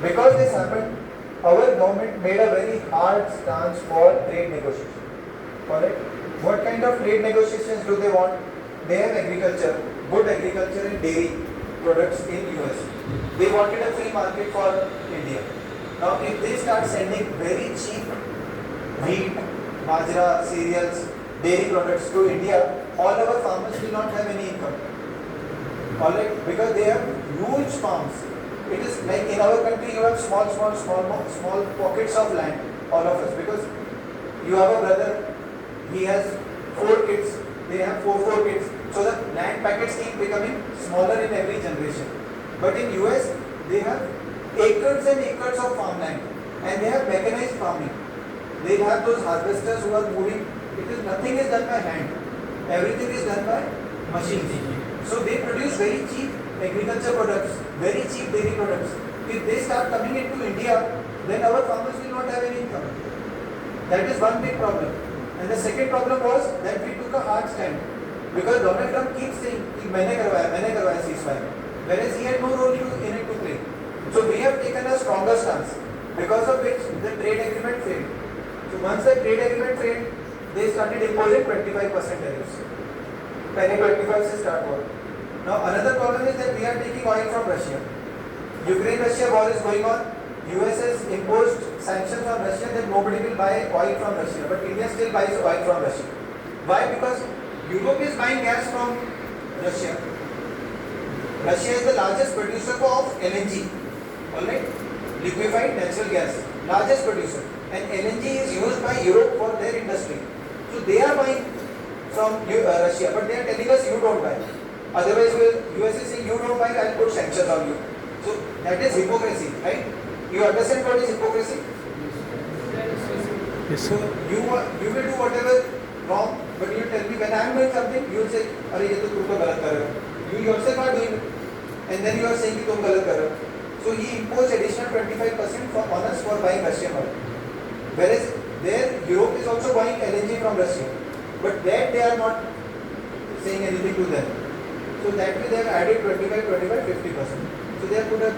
because this happened, our government made a very hard stance for trade negotiations. Alright? What kind of trade negotiations do they want? They have agriculture, good agriculture and dairy products in US. They wanted a free market for India. Now if they start sending very cheap wheat, bajra, cereals, dairy products to India, all our farmers will not have any income. Alright, because they have huge farms. It is like in our country you have small pockets of land, all of us, because you have a brother, he has 4 kids, they have four kids, so the land packets keep becoming smaller in every generation. But in US, they have acres and acres of farmland, and they have mechanized farming. They have those harvesters who are moving. Nothing is done by hand. Everything is done by machines. So they produce very cheap agriculture products, very cheap dairy products. If they start coming into India, then our farmers will not have any income. That is one big problem. And the second problem was that we took a hard stand, because Donald Trump keeps saying कि मैंने करवाया ceasefire, whereas he had no role in it to play. So we have taken a stronger stance, because of which the trade agreement failed. So once the trade agreement failed, they started imposing 25% tariffs. Penny 25 से start हुआ. Now another problem is that we are taking oil from Russia. Ukraine-Russia war is going on. US has imposed sanctions on Russia that nobody will buy oil from Russia, but India still buys oil from Russia. Why? Because Europe is buying gas from Russia. Russia is the largest producer of LNG. Alright? Liquefied natural gas. Largest producer. And LNG is used by Europe for their industry. So they are buying from Russia, but they are telling us you don't buy. Otherwise, US is saying you don't buy, I'll put sanctions on you. So that is hypocrisy, right? You understand what is hypocrisy? Yes, So you will do whatever wrong, but you tell me when I am doing something, you will say, "अरे ये तो तुम तो गलत कर रहे हो." You yourself are doing it, and then you are saying कि तुम गलत कर रहे हो. So he imposed additional 25% on us for buying Russian oil. Whereas there, Europe is also buying LNG from Russia, but that they are not saying anything to them. So that way they have added 25, 50%. So they have put a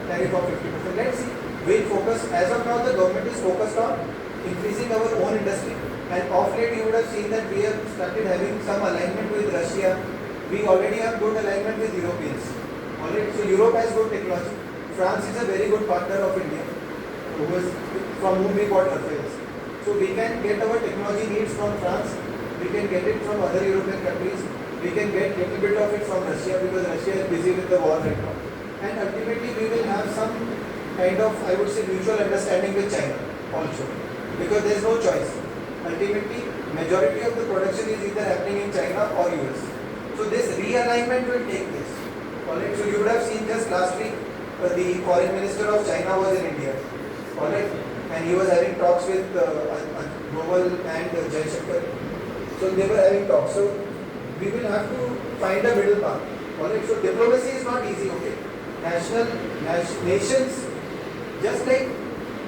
tariff of 50%. Let's see. We'll focus. As of now, the government is focused on increasing our own industry. And of late, you would have seen that we have started having some alignment with Russia. We already have good alignment with Europeans. Alright. So Europe has good technology. France is a very good partner of India, from whom we bought Rafales. So we can get our technology needs from France. We can get it from other European countries. We can get little bit of it from Russia, because Russia is busy with the war right now. And ultimately we will have some kind of, I would say, mutual understanding with China also, because there is no choice. Ultimately, majority of the production is either happening in China or US. So this realignment will take place. Alright. So you would have seen just last week, the foreign minister of China was in India. Alright. And he was having talks with Global and Jaishankar. So they were having talks. So we will have to find a middle path. Alright. So diplomacy is not easy. Okay. Nations, just like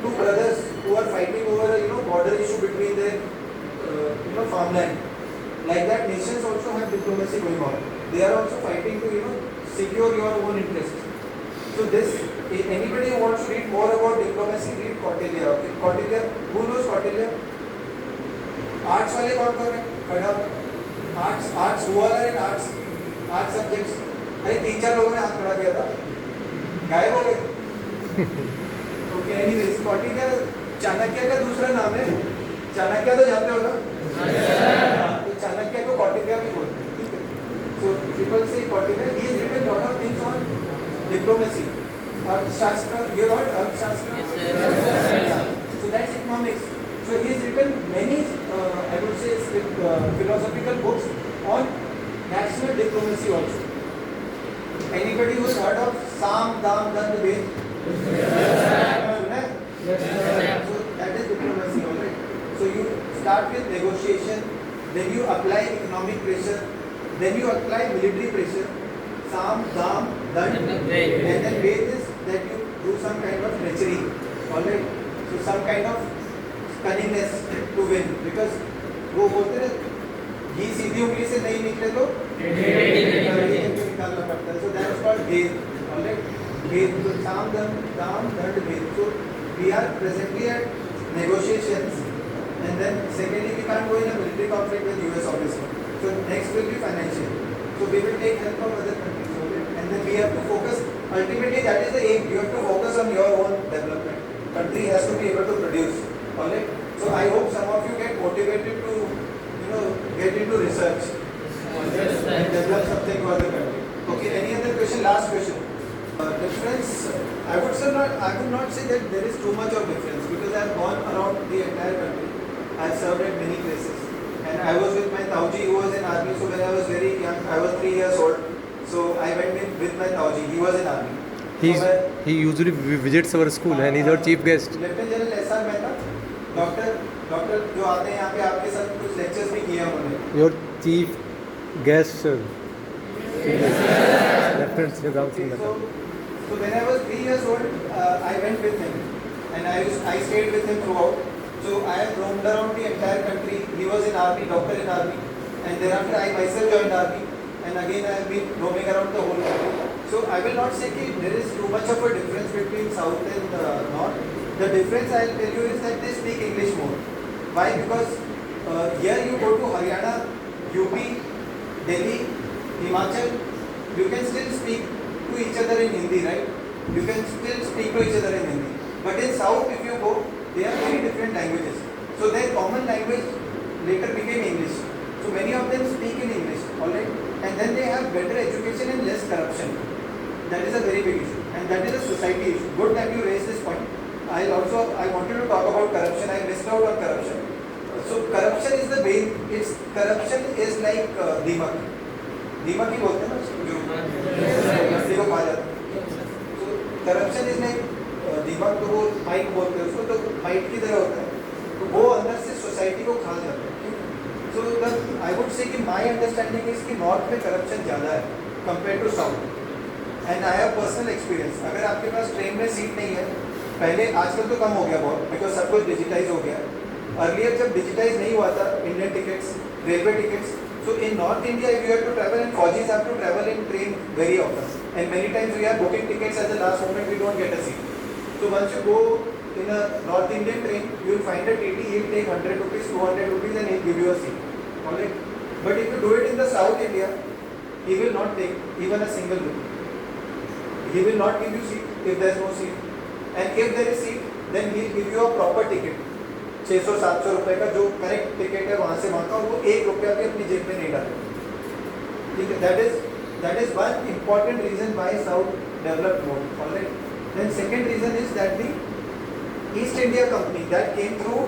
two brothers who are fighting over a border issue between their farmland. Like that, nations also have diplomacy going on. They are also fighting to secure your own interests. So this, anybody who wants to read more about diplomacy, read Kautilya. Okay? Kautilya, who knows Kautilya? Arts वाले कौन है? खड़ा. Arts who are in arts subjects. अरे 3-4 लोगों ने हाथ खड़ा किया था. गायब हो गए. ओके एनीवेज कौटिल्य चाणक्य का दूसरा नाम है। चाणक्य तो जानते हो ना? तो चाणक्य को कौटिल्य भी बोलते हैं, ठीक है। So people say Kautilya, he has written lot of things on diplomacy, Arthashastra, ये वर्ड अर्थशास्त्र, so that's economics. So he has written many I would say philosophical books on national diplomacy also. Anybody who's heard of Sam Dam Dand Ved? सुना है? So that is diplomacy, alright. So you start with negotiation, then you apply economic pressure, then you apply military pressure, Sam Dam Dand, and then Ved is that you do some kind of treachery, alright. So some kind of cunningness to win, because वो बोलते हैं घी सीधी उंगली से नहीं निकले तो निकालना पड़ता है। So that's called Ved, alright. Ved, so Sam Dam Dand Ved. So we are presently at negotiations, and then secondly we can't go in a military conflict with US obviously. So next will be financial. So we will take help from other countries, alright. And then we have to focus. Ultimately that is the aim. You have to focus on your own development. Country has to be able to produce, alright. So I hope some of you get motivated to, get into research, and develop something for the country. Okay, any other question? Last question. Difference, I would not say that there is too much of difference, because I have gone around the entire country. I have served at many places, and I was with my Tauji who was in army. So when I was very young, I was 3 years old. So I went with my Tauji. He was in army. He usually visits our school and he's our chief guest. Lieutenant general S R Mehta, doctor जो आते हैं यहाँ पे आपके साथ कुछ lectures भी किए हैं उन्होंने। Your chief guest, sir. Lieutenant Sir Ram Singh Mehta. So when I was 3 years old, I went with him, and I stayed with him throughout. So I have roamed around the entire country. He was in army, doctor in army, and thereafter I myself joined army, and again I have been roaming around the whole country. So I will not say that there is too much of a difference between south and north. The difference I will tell you is that they speak English more. Why? Because here you go to Haryana, UP, Delhi, Himachal, you can still speak to each other in Hindi, right? You can still speak to each other in Hindi. But in south, if you go, they are very different languages. So their common language later became English. So many of them speak in English, alright? And then they have better education and less corruption. That is a very big issue, and that is a society issue. Good that you raised this point. I wanted to talk about corruption. I missed out on corruption. So corruption is the main. Corruption is like दीमक. दीमक ही बोलते हैं ना, जो लकड़ी को खा जाता है. So corruption is like दीमक, तो वो माइट बोलते हैं उसको, तो माइट की तरह होता है. तो वो अंदर से सोसाइटी को खा जाता है. So I would say कि my understanding is कि नॉर्थ में corruption ज़्यादा है compared to south. And I have personal experience. अगर आपके पास ट्रेन में सीट नहीं है, पहले, आजकल तो कम हो गया बहुत, बिकॉज सब कुछ डिजिटाइज हो गया. अर्लियर जब डिजिटाइज नहीं हुआ था, Indian tickets, railway tickets, so in north India if you have to travel, and faujis have to travel in train very often, and many times we are booking tickets at the last moment, we don't get a seat. So once you go in a north Indian train, you will find a TT, he will take 100 rupees, 200 rupees, and he will give you a seat. Alright? But if you do it in the South India, he will not take even a single rupee. He will not give you seat if there is no seat, and if there is seat, then he will give you a proper ticket. 600-700 रुपए का जो correct ticket है वहाँ से वहाँ का, वो 1 रुपया भी अपनी जेब में नहीं डालते. ठीक है, that is one important reason why South developed more. Alright. Then second reason is that the East India Company that came through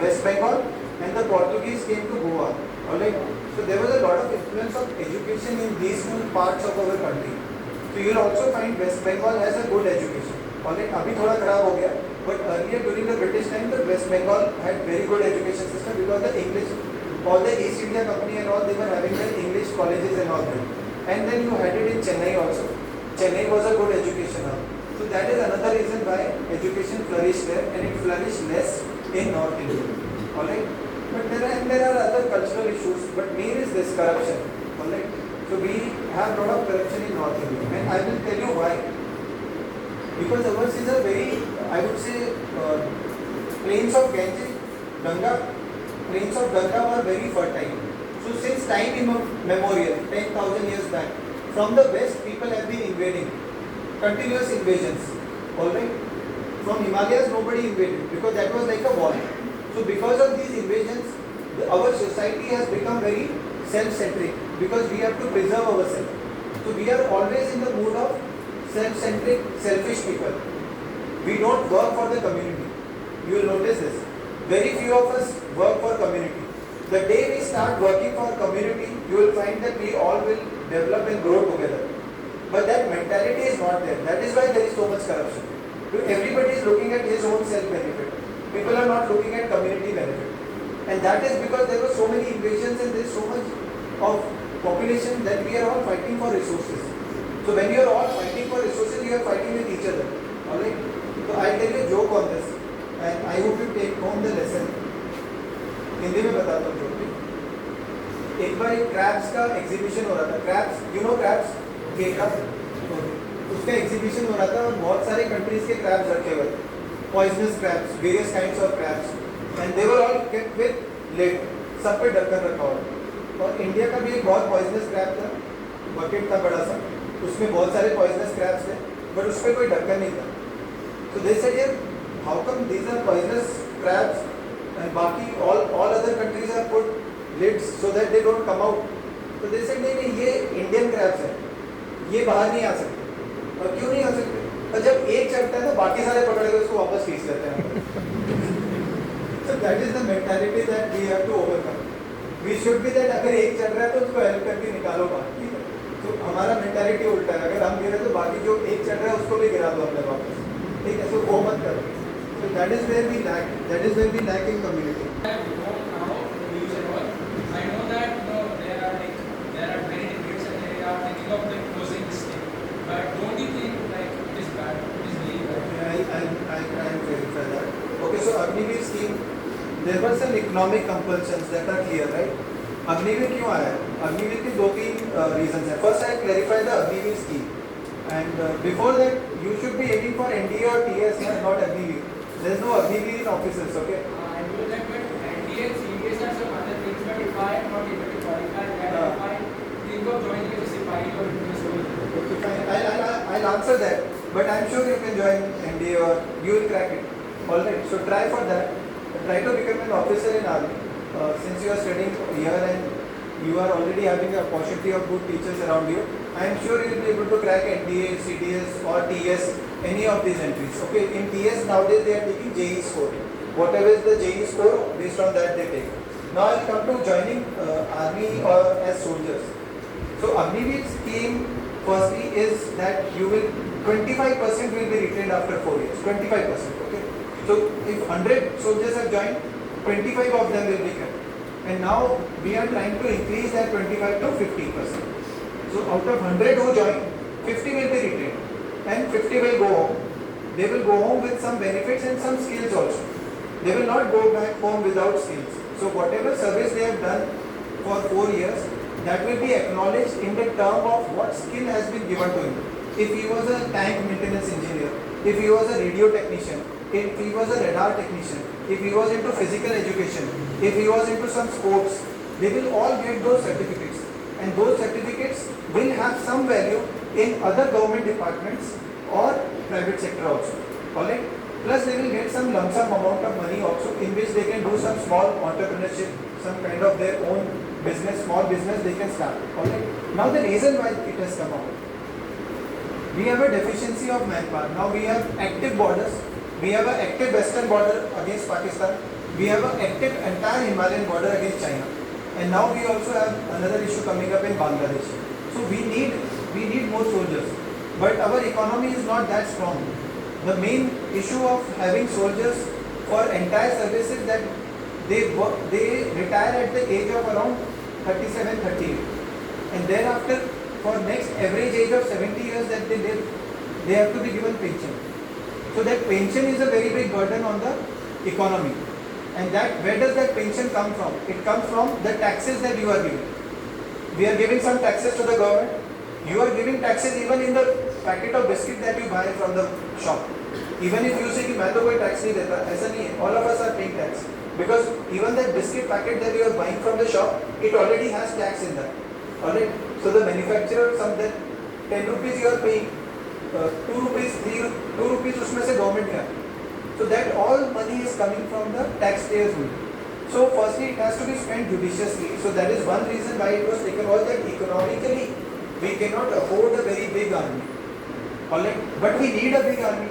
West Bengal, and the Portuguese came to Goa. Alright. So there was a lot of influence of education in these two parts of our country. So you will also find West Bengal has a good education. Alright, अभी थोड़ा खराब हो गया, but earlier during the British time, the West Bengal had very good education system, because the English, all the East India Company and all, they were having their English colleges and all that. And then you had it in Chennai also. Chennai was a good education hub. So that is another reason why education flourished there, and it flourished less in North India. Alright, but there are other cultural issues, but main is this corruption. Alright. So we have a lot of corruption in North India, and I will tell you why. Because ours is a very, I would say, plains of Ganges, Ganga, plains of Ganga were very fertile. So since time immemorial, 10,000 years back, from the west people have been invading, continuous invasions. Alright. From Himalayas, nobody invaded because that was like a wall. So because of these invasions, our society has become very self-centric because we have to preserve ourselves. So we are always in the mood of self-centric, selfish people. We don't work for the community. You will notice this. Very few of us work for community. The day we start working for community, you will find that we all will develop and grow together. But that mentality is not there. That is why there is so much corruption. Everybody is looking at his own self-benefit. People are not looking at community benefit. And that is because there were so many invasions and there is so much of population that we are all fighting for resources. So when you are all fighting for resources, you are fighting with each other. Alright? So I'll tell you a joke on this. And I hope you take home the lesson. Hindi में बताता हूँ joke. एक बार एक crabs का exhibition हो रहा था। Crabs, you know crabs? केकड़ा। उसका एग्जीबिशन हो रहा था और बहुत सारे कंट्रीज के क्रैब्स रखे हुए थे। Poisonous crabs, various kinds of crabs, and they were all kept with lid. सब पे ढक्कन रखा हुआ। और इंडिया का भी एक बहुत poisonous crab था, बकेट था बड़ा सा, उसमें बहुत सारे poisonous crabs थे, but उस पे कोई ढक्कन नहीं था। So they said, "यार, how come these are poisonous crabs and बाकी all other countries have put lids so that they don't come out?" So they said, नहीं ये Indian crabs है, ये बाहर नहीं आ सकते। और क्यों नहीं आ सकते? तो जब एक चलता है तो बाकी सारे पकड़ के उसको वापस खींच लेते हैं। So that is the mentality that we have to overcome. We should be that अगर एक चल रहा है तो उसको हेल्प करके निकालो बाहर, ठीक है? तो हमारा मेंटालिटी उल्टा है, अगर हम गिरे तो बाकी जो एक चल रहा है उसको भी गिरा दो अपने वापस, ठीक है? So वो मत करो। So that is where we lack. That is where we lack in community. I know that there are many debates and they are thinking of like closing this thing. But don't you think like it is bad? It is really bad. I'll verify that. Okay, so Agnipath scheme, there were some economic compulsions that are clear, right? Agnipath क्यों आया? Agnipath के दो तीन reasons हैं. First, I clarify the Agnipath scheme, and before that, you should be aiming for NDA or TS, not Agnipath. There is no Agnipath in offices, okay? I know that, but NDA and CDS are some other things. But if I am not able to qualify, then if I think of joining as a Sipahi or this whole thing. Okay, fine. I'll answer that. But I'm sure you can join NDA or you will crack it. Alright, so try for that. Try to become an officer in army. Since you are studying here and you are already having a paucity of good teachers around you, I am sure you will be able to crack NDA, CDS or TS, any of these entries. Okay, in TS nowadays they are taking JE score. Whatever is the JE score, based on that they take. Now I'll come to joining army or as soldiers. So Agnipath scheme firstly is that you will 25% will be retained after 4 years. 25%. Okay. So if 100 soldiers have joined, 25 of them will be kept. And now we are trying to increase that 25 to 50%. So out of 100 who join, 50 will be retained and 50 will go home. They will go home with some benefits and some skills also. They will not go back home without skills. So whatever service they have done for 4 years, that will be acknowledged in the term of what skill has been given to him. If he was a tank maintenance engineer, if he was a radio technician, if he was a radar technician, if he was into physical education, if he was into some sports, they will all get those certificates. And those certificates will have some value in other government departments or private sector also. Alright? Plus they will get some lump sum amount of money also, in which they can do some small entrepreneurship, some kind of their own business, small business they can start. Alright? Now the reason why it has come out. We have a deficiency of manpower. Now we have active borders. We have an active western border against Pakistan. We have an active entire Himalayan border against China. And now we also have another issue coming up in Bangladesh. So we need more soldiers. But our economy is not that strong. The main issue of having soldiers for entire service is that they retire at the age of around 37, 38. And thereafter, for next average age of 70 years that they live, they have to be given pension. So that pension is a very big burden on the economy. And that where does that pension come from? It comes from the taxes that you are giving. We are giving some taxes to the government. You are giving taxes even in the packet of biscuit that you buy from the shop. Even if you say कि मैं तो कोई tax नहीं देता, ऐसा नहीं है. All of us are paying tax because even that biscuit packet that you are buying from the shop, it already has tax in that. Alright. So the manufacturer, some that 10 rupees you are paying, 2 rupees, 2 rupees उसमें से government का. So that all money is coming from the taxpayers only. So firstly, it has to be spent judiciously. So that is one reason why it was taken, was that economically we cannot afford a very big army. Alright, but we need a big army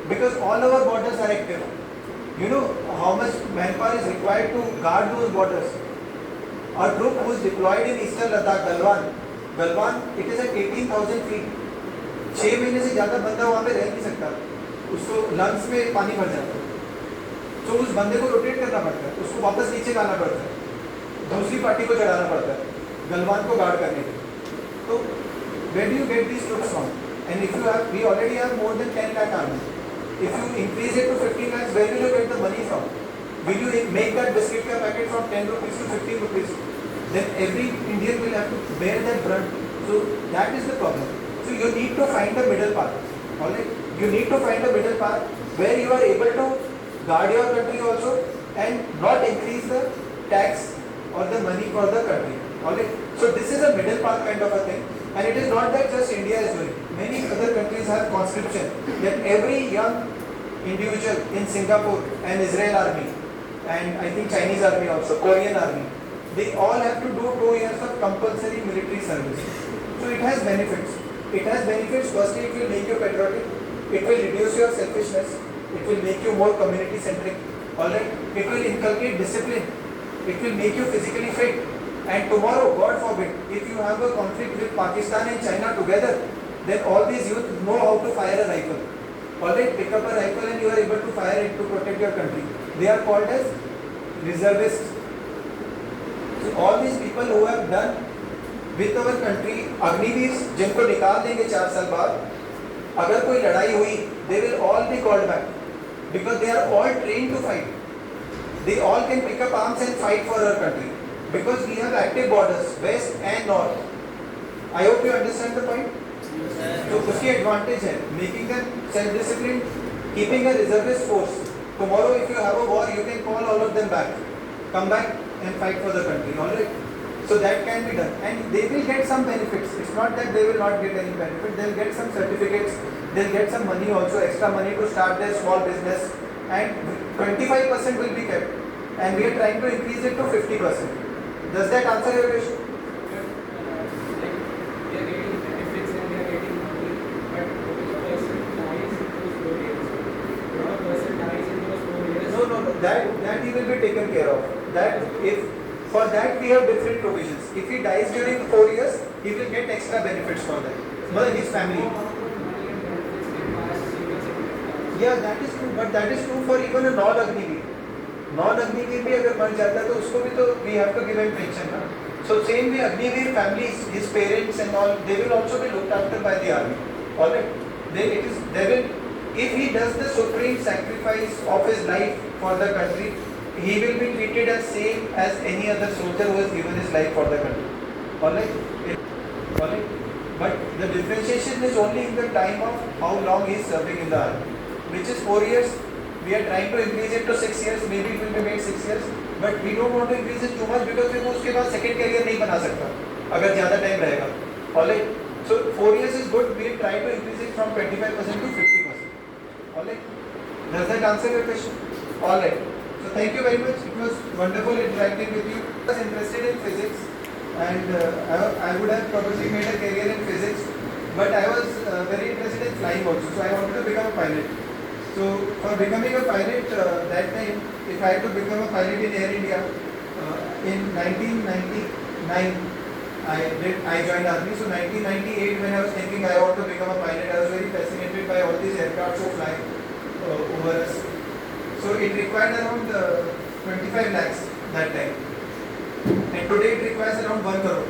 because all our borders are active. You know how much manpower is required to guard those borders. Our troop who is deployed in Eastern Ladakh, Galwan, it is at 18,000 feet. 6 महीने से ज़्यादा बंदा वहाँ पे रह नहीं सकता, उसको लंग्स में पानी भर जाता है, तो उस बंदे को रोटेट करना पड़ता है, उसको वापस नीचे लाना पड़ता है, दूसरी पार्टी को चढ़ाना पड़ता है गलवान को गार्ड करने के लिए. तो where do you get these troops from? And if you have, we already have more than 10 lakh army. If you increase it to 15 lakhs, where will you get the money from? Will you make that biscuit ka packet from 10 rupees to 15 rupees? Then every Indian will have to bear that brunt. So that is the problem. So you need to find a middle path. Alright? You need to find a middle path where you are able to guard your country also and not increase the tax or the money for the country. Alright? So this is a middle path kind of a thing. And it is not that just India is doing. Many other countries have conscription that every young individual in Singapore and Israel army, and I think Chinese army also, Korean army, they all have to do 2 years of compulsory military service. So it has benefits. It has benefits. Firstly, it will make you patriotic. It will reduce your selfishness. It will make you more community centric. Alright? It will inculcate discipline. It will make you physically fit. And tomorrow, God forbid, if you have a conflict with Pakistan and China together, then all these youth know how to fire a rifle. Alright, pick up a rifle and you are able to fire it to protect your country. They are called as reservists. So all these people who have done with our country, Agniveers, जिनको निकाल देंगे 4 साल बाद, अगर कोई लड़ाई हुई, they will all be called back because they are all trained to fight. They all can pick up arms and fight for our country because we have active borders, west and north. I hope you understand the point. तो उसकी advantage है, making them self-disciplined, keeping a reservist force. Tomorrow, if you have a war, you can call all of them back, come back and fight for the country. Alright. So that can be done, and they will get some benefits. It's not that they will not get any benefit. They'll get some certificates. They'll get some money also, extra money to start their small business, and 25% will be kept. And we are trying to increase it to 50%. Does that answer your question? No. That he will be taken care of. That if for that we have different provisions. If he dies during 4 years, he will get extra benefits for that. But his family. Yeah, that is true. But that is true for even a non-Agniveer. Non-Agniveer भी अगर मर जाता है तो उसको भी तो we have to give him pension ना. So same way Agniveer families, his parents and all, they will also be looked after by the army. Alright. They will. If he does the supreme sacrifice of his life for the country, he will be treated as same as any other soldier who has given his life for the country. Alright? But the differentiation is only in the time of how long he is serving in the army, which is 4 years. We are trying to increase it to 6 years. Maybe it will be made 6 years. But we don't want to increase it too much because फिर वो उसके बाद second career नहीं बना सकता अगर ज़्यादा time रहेगा. Alright? So 4 years is good. We try to increase it from 25% to 50%. Alright? Does that answer your question? Alright. So thank you very much. It was wonderful interacting with you. I was interested in physics, and I would have probably made a career in physics, but I was very interested in flying also. So I wanted to become a pilot. So for becoming a pilot, that time, if I had to become a pilot in Air India, in 1999, I joined army. So 1998, when I was thinking I want to become a pilot, I was very fascinated by all these aircraft who fly over us. So it required around 25 lakhs that time. And today it requires around 1 crore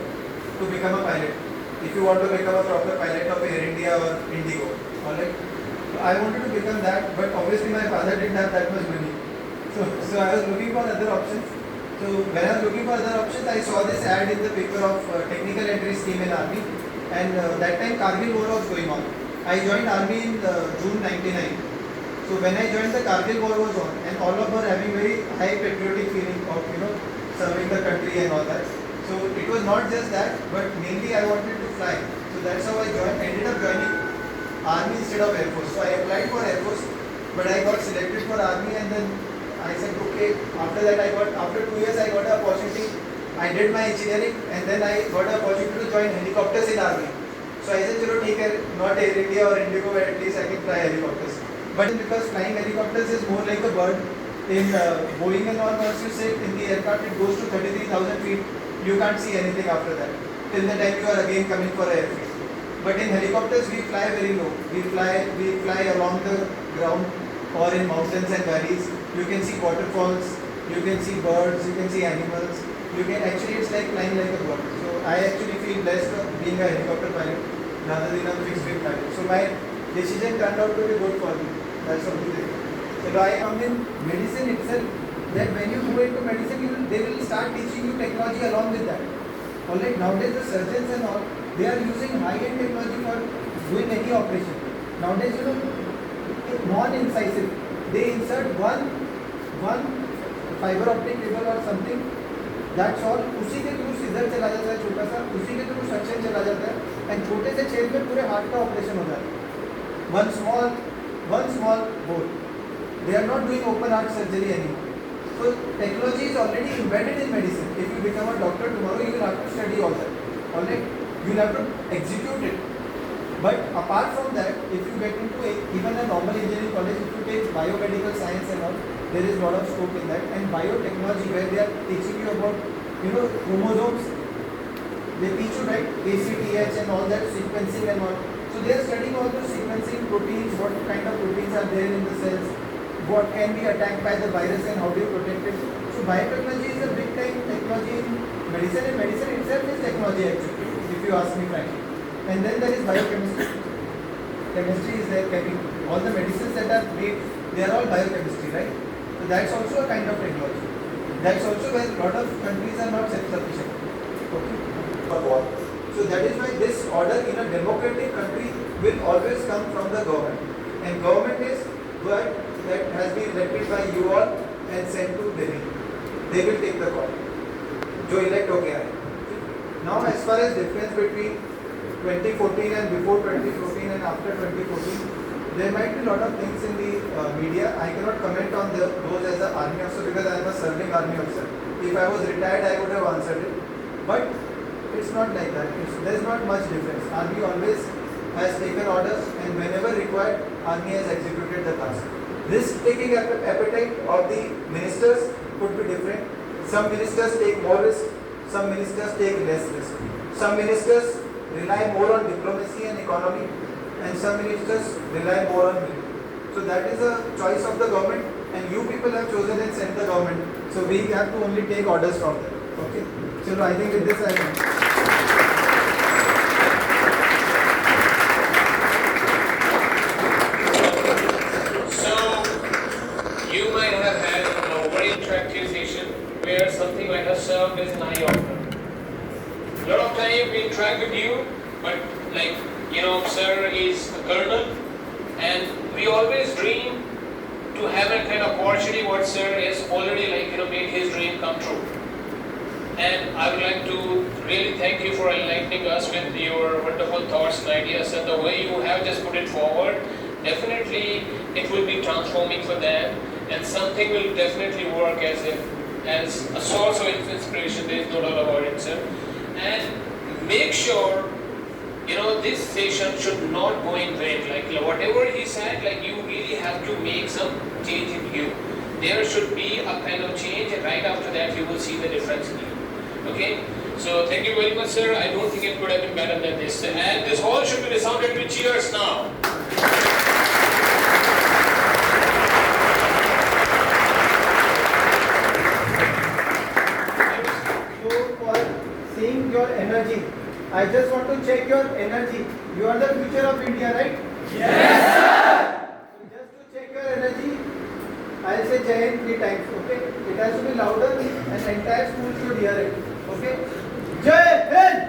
to become a pilot. If you want to become a proper pilot of Air India or Indigo. Alright. So I wanted to become that, but obviously my father didn't have that much money. So I was looking for other options. So when I was looking for other options, I saw this ad in the paper of technical entry scheme in army. And that time Kargil war was going on. I joined army in June 99. So when I joined, the Kargil war was on, and all of us were having very high patriotic feeling of serving the country and all that. So it was not just that, but mainly I wanted to fly. So that's how I ended up joining army instead of Air Force. So I applied for Air Force, but I got selected for army, and then I said okay. After that, after 2 years I got an opportunity. I did my engineering, and then I got an opportunity to join helicopters in army. So I said, chalo theek hai, not Air India or Indigo, but at least I can fly helicopters. But because flying helicopters is more like a bird, in Boeing and all, once you sit in the aircraft, it goes to 33,000 feet. You can't see anything after that, till the time you are again coming for airfield. But in helicopters, we fly very low. We fly along the ground or in mountains and valleys. You can see waterfalls, you can see birds, you can see animals. You can actually, it's like flying like a bird. So I actually feel blessed of being a helicopter pilot rather than a fixed wing pilot. So my decision turned out to be good for me. That's something. So I found in medicine itself that when you go into medicine, they will start teaching you technology along with that. Alright, nowadays the surgeons and all, they are using high-end technology for doing any operation. Nowadays, non-incisive, they insert one fiber optic cable or something. That's all. उसी के through scissor चला जाता है छोटा सा, उसी के through suction चला जाता है, and छोटे से छेद में पूरे हार्ट का ऑपरेशन हो जाता है. One small hole. They are not doing open heart surgery anymore. So technology is already embedded in medicine. If you become a doctor tomorrow, you will have to study all that. Alright, you will have to execute it. But apart from that, if you get into even a normal engineering college, if you take biomedical science and all, there is a lot of scope in that. And biotechnology, where they are teaching you about, chromosomes. They teach you, right, ACTH and all that, sequencing and all. So they are studying all those sequencing proteins, what kind of proteins are there in the cells, what can be attacked by the virus and how do you protect it. So biotechnology is a big time technology in medicine, and medicine itself is technology actually, if you ask me frankly. And then there is biochemistry. Chemistry is there, all the medicines that are made, they are all biochemistry, right? So that's also a kind of technology. That's also where a lot of countries are not self-sufficient. Okay. So that is why this order in a democratic country will always come from the government. And government is what that has been elected by you all and sent to Delhi. They will take the call. जो elect हो गया है. Now as far as difference between 2014 and before 2014 and after 2014, there might be a lot of things in the media. I cannot comment on those as an army officer because I am a serving army officer. If I was retired, I would have answered it. But it's not like that. There is not much difference. Army always has taken orders, and whenever required, army has executed the task. Risk-taking appetite of the ministers could be different. Some ministers take more risk, some ministers take less risk. Some ministers rely more on diplomacy and economy, and some ministers rely more on military. So that is a choice of the government, and you people have chosen and sent the government. So we have to only take orders from them. Okay. So I think with this I am. Where something might have served as an eye opener. A lot of time we interact with you, but sir is a colonel, and we always dream to have a kind of opportunity what sir has already made his dream come true. And I would like to really thank you for enlightening us with your wonderful thoughts and ideas, and the way you have just put it forward. Definitely it will be transforming for them, and something will definitely work as a source of inspiration. There is no doubt about it, sir. And make sure this session should not go in vain. Whatever he said, you really have to make some change in you. There should be a kind of change, and right after that you will see the difference in you. Okay? So thank you very much, sir. I don't think it could have been better than this. And this hall should be resounded with cheers now. Your energy. I just want to check your energy. You are the future of India, right? Yes, sir. So just to check your energy, I'll say Jai Hind 3 times. Okay? It has to be louder, and the entire school should hear it. Okay? Jai Hind.